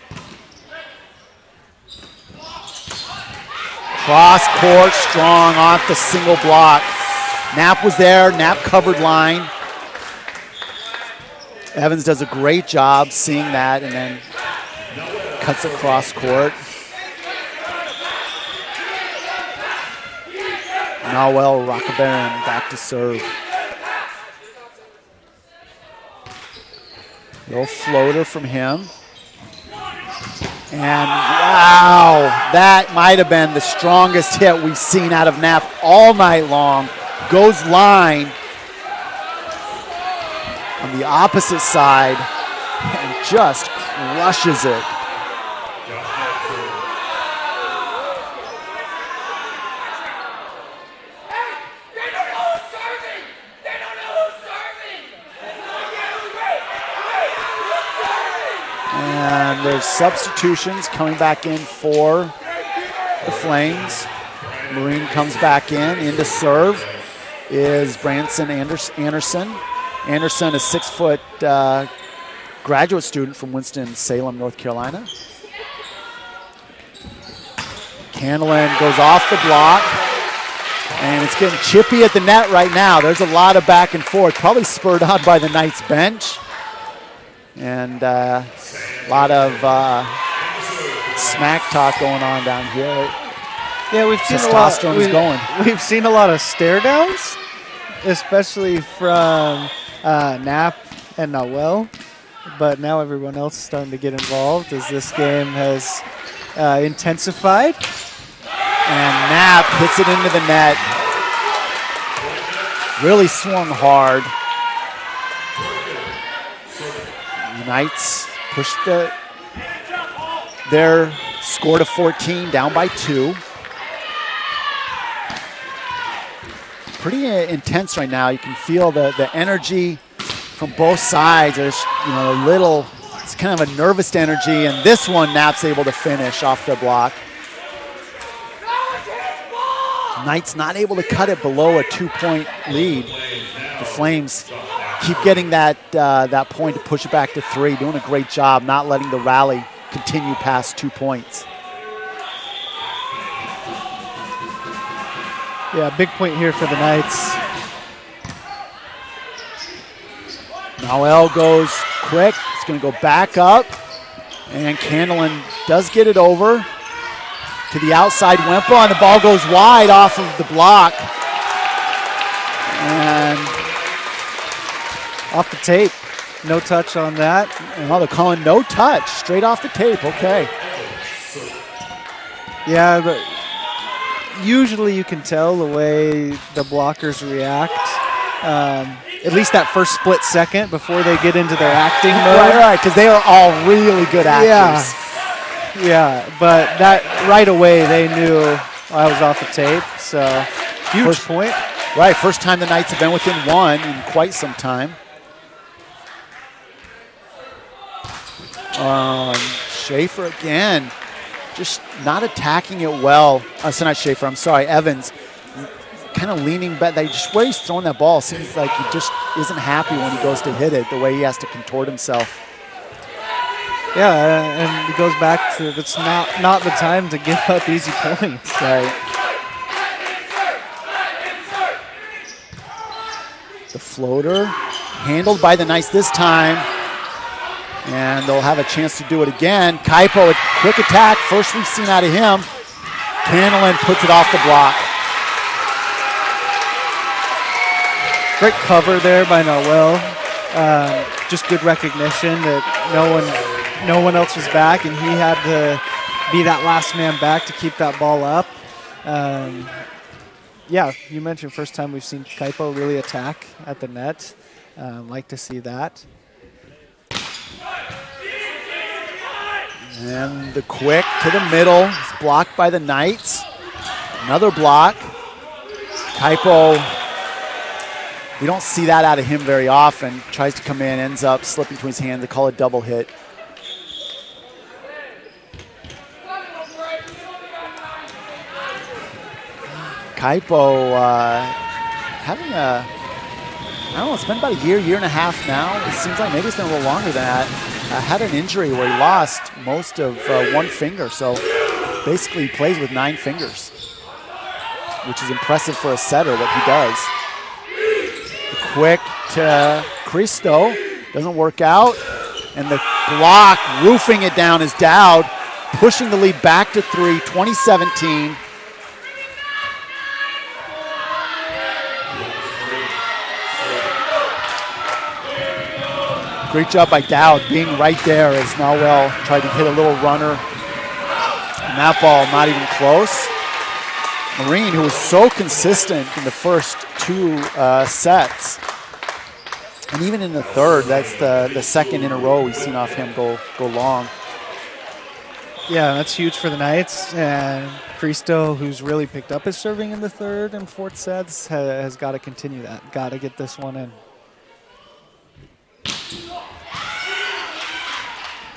Cross court, strong off the single block. Knapp was there, Knapp covered line. Evans does a great job seeing that and then cuts across court. Nawell Rockabaron back to serve. Little floater from him. And wow, that might have been the strongest hit we've seen out of Knapp all night long. Goes line on the opposite side and just crushes it. And there's substitutions coming back in for the Flames. Marine comes back in to serve is Branson Anderson. Anderson, a 6-foot graduate student from Winston-Salem, North Carolina. Candlin goes off the block, and it's getting chippy at the net right now. There's a lot of back and forth, probably spurred on by the Knights bench. And a lot of smack talk going on down here. Yeah, we've seen We've seen a lot of stare downs, especially from Knapp and Nawell. But now everyone else is starting to get involved as this game has intensified. And Knapp hits it into the net. Really swung hard. The Knights pushed their score to 14, down by 2. Pretty intense right now. You can feel the energy from both sides. There's it's kind of a nervous energy, and this one Knapp's able to finish off the block. Knights not able to cut it below a 2-point lead. The Flames keep getting that point to push it back to 3, doing a great job not letting the rally continue past 2 points. Yeah, big point here for the Knights. Nawell goes quick. It's going to go back up. And Candlin does get it over to the outside Wemple, and the ball goes wide off of the block. And off the tape. No touch on that. Oh, they're calling no touch. Straight off the tape. Okay. Yeah, but usually you can tell the way the blockers react. At least that first split second before they get into their acting mode. Right, because they are all really good actors. Yeah, but that right away they knew I was off the tape, so huge point. Right, first time the Knights have been within 1 in quite some time. Schaefer again, just not attacking it well. So not Schaefer, I'm sorry, Evans. kind of leaning back. Just where he's throwing that ball seems like he just isn't happy when he goes to hit it, the way he has to contort himself. Yeah, and it goes back to it's not the time to give up easy points. Right. The floater handled by the Knights this time. And they'll have a chance to do it again. Kaipo, a quick attack. First we've seen out of him. Candlin puts it off the block. Great cover there by Noel. Just good recognition that no one else was back, and he had to be that last man back to keep that ball up. Yeah, you mentioned first time we've seen Kaipo really attack at the net. Like to see that. And the quick to the middle. It's blocked by the Knights. Another block. Kaipo, we don't see that out of him very often. Tries to come in, ends up slipping between his hands. They call it double hit. Kaipo having a, I don't know, it's been about a year and a half now. It seems like maybe it's been a little longer than that. Had an injury where he lost most of one finger, so basically he plays with 9 fingers, which is impressive for a setter, what he does. The quick to Cristo, doesn't work out, and the block, roofing it down, is Dowd, pushing the lead back to 3, 2017. Great job by Dowd being right there as Noel tried to hit a little runner. And that ball not even close. Marine, who was so consistent in the first 2 sets. And even in the third, that's the second in a row we've seen off him go long. Yeah, that's huge for the Knights. And Cristo, who's really picked up his serving in the third and fourth sets, has got to continue that. Got to get this one in.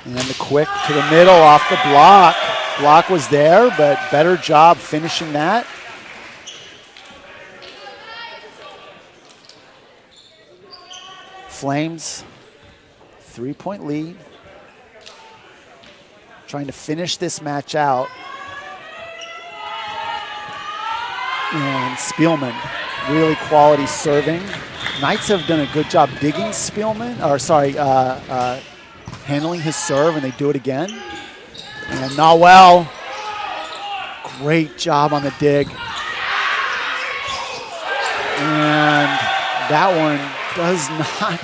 And the quick to the middle off the block. Block was there, but better job finishing that. Flames, 3-point lead. Trying to finish this match out. And Spielman, really quality serving. Knights have done a good job digging Spielman, handling his serve, and they do it again. And Noel, great job on the dig. And that one does not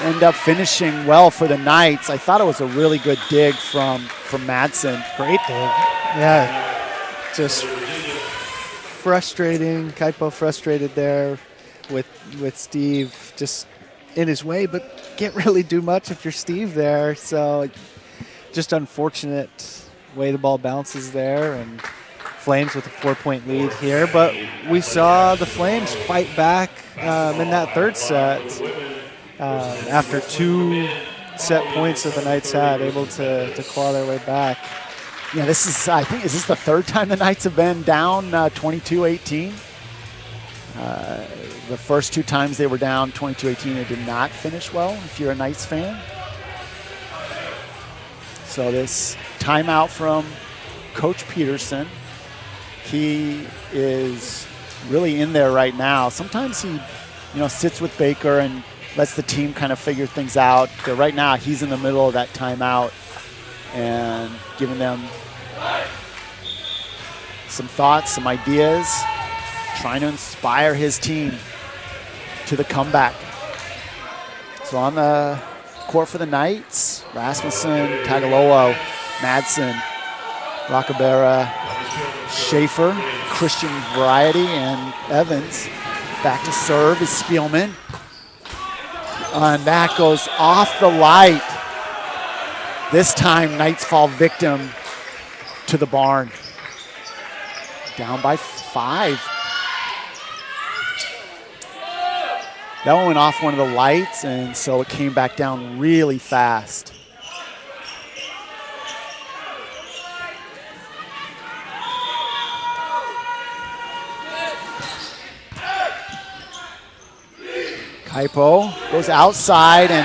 end up finishing well for the Knights. I thought it was a really good dig from Madsen. Great dig. Yeah, just frustrating. Kaipo frustrated there with Steve just in his way, but can't really do much if you're Steve there. So just unfortunate way the ball bounces there, and Flames with a 4-point lead here. But we saw the Flames fight back in that third set after 2 set points that the Knights had, able to claw their way back. Yeah, this is, I think, is this the third time the Knights have been down 22-18? The first 2 times they were down 22-18, it did not finish well, if you're a Knights fan. So this timeout from Coach Peterson. He is really in there right now. Sometimes he, sits with Baker and lets the team kind of figure things out. But right now, he's in the middle of that timeout and giving them some thoughts, some ideas, trying to inspire his team to the comeback. So on the court for the Knights, Rasmussen, Tagaloa, Madsen, Rockabera, Schaefer, Christian Variety, and Evans. Back to serve is Spielman. And that goes off the light. This time, Knights fall victim to the barn. Down by 5. That one went off one of the lights, and so it came back down really fast. Kaipo goes outside and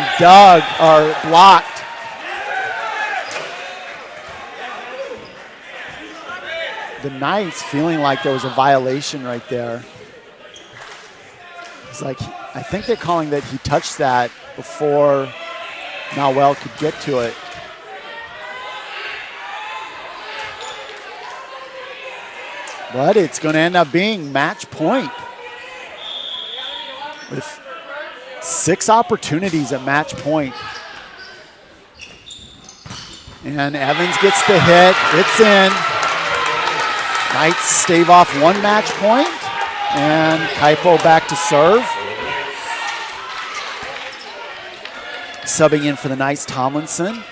blocked. The Knights feeling like there was a violation right there. It's like, I think they're calling that he touched that before Nawel could get to it. But it's going to end up being match point with 6 opportunities at match point. And Evans gets the hit. It's in. Knights stave off 1 match point, and Kaipo back to serve. Subbing in for the Knights, Tomlinson.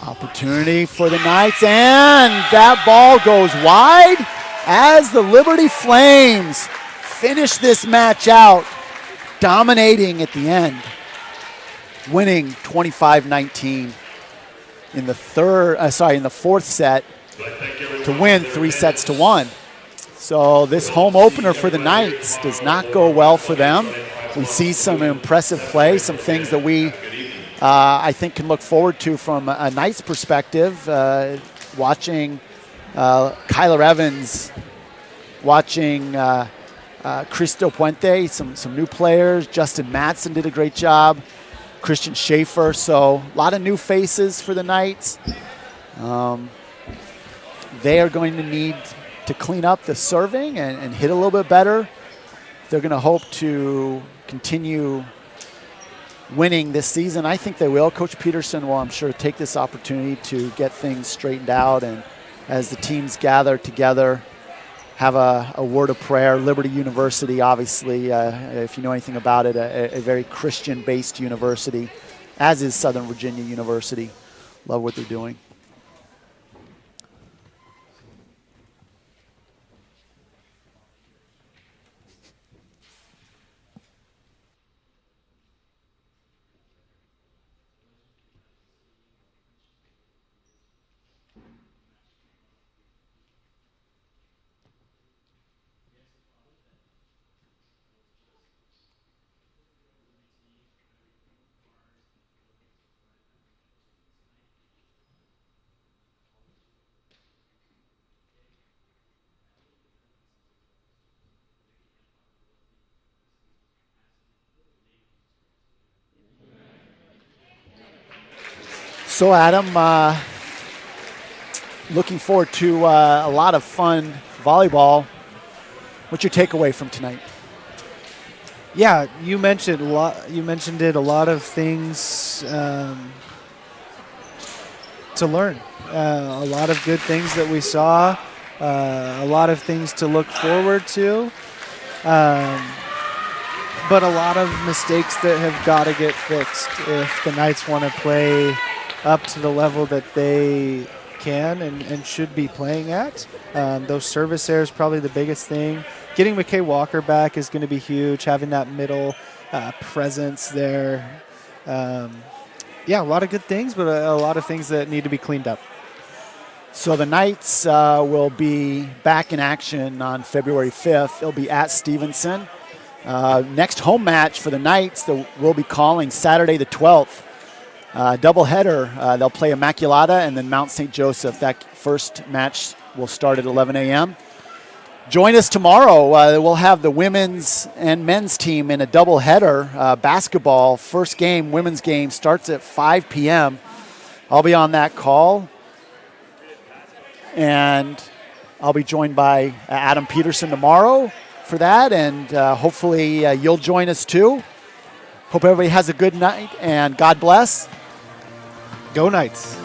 Opportunity for the Knights, and that ball goes wide as the Liberty Flames finish this match out, dominating at the end, winning 25-19 in the fourth set to win 3-1. So this home opener for the Knights does not go well for them. We see some impressive play, some things that we I think can look forward to from a Knights perspective. Watching Kyler Evans, watching Cristo Puente, some new players. Justin Matson did a great job. Christian Schaefer. So a lot of new faces for the Knights. They are going to need to clean up the serving and hit a little bit better. They're going to hope to continue winning this season. I think they will. Coach Peterson will, I'm sure, take this opportunity to get things straightened out, and as the teams gather together, have a word of prayer. Liberty University, obviously, if you know anything about it, a very Christian-based university, as is Southern Virginia University. Love what they're doing. So, Adam, looking forward to a lot of fun volleyball. What's your takeaway from tonight? Yeah, you mentioned a lot. You mentioned it. A lot of things to learn. A lot of good things that we saw. A lot of things to look forward to. But a lot of mistakes that have got to get fixed if the Knights want to play up to the level that they can and should be playing at. Those service errors probably the biggest thing. Getting McKay Walker back is going to be huge, having that middle presence there. Yeah, a lot of good things, but a lot of things that need to be cleaned up. So the Knights will be back in action on February 5th. They'll be at Stevenson. Next home match for the Knights that we'll be calling Saturday the 12th. Doubleheader. They'll play Immaculata and then Mount St. Joseph. That first match will start at 11 a.m. Join us tomorrow. We'll have the women's and men's team in a doubleheader. Basketball, first game, women's game, starts at 5 p.m. I'll be on that call. And I'll be joined by Adam Peterson tomorrow for that. And hopefully you'll join us too. Hope everybody has a good night and God bless. Go Knights.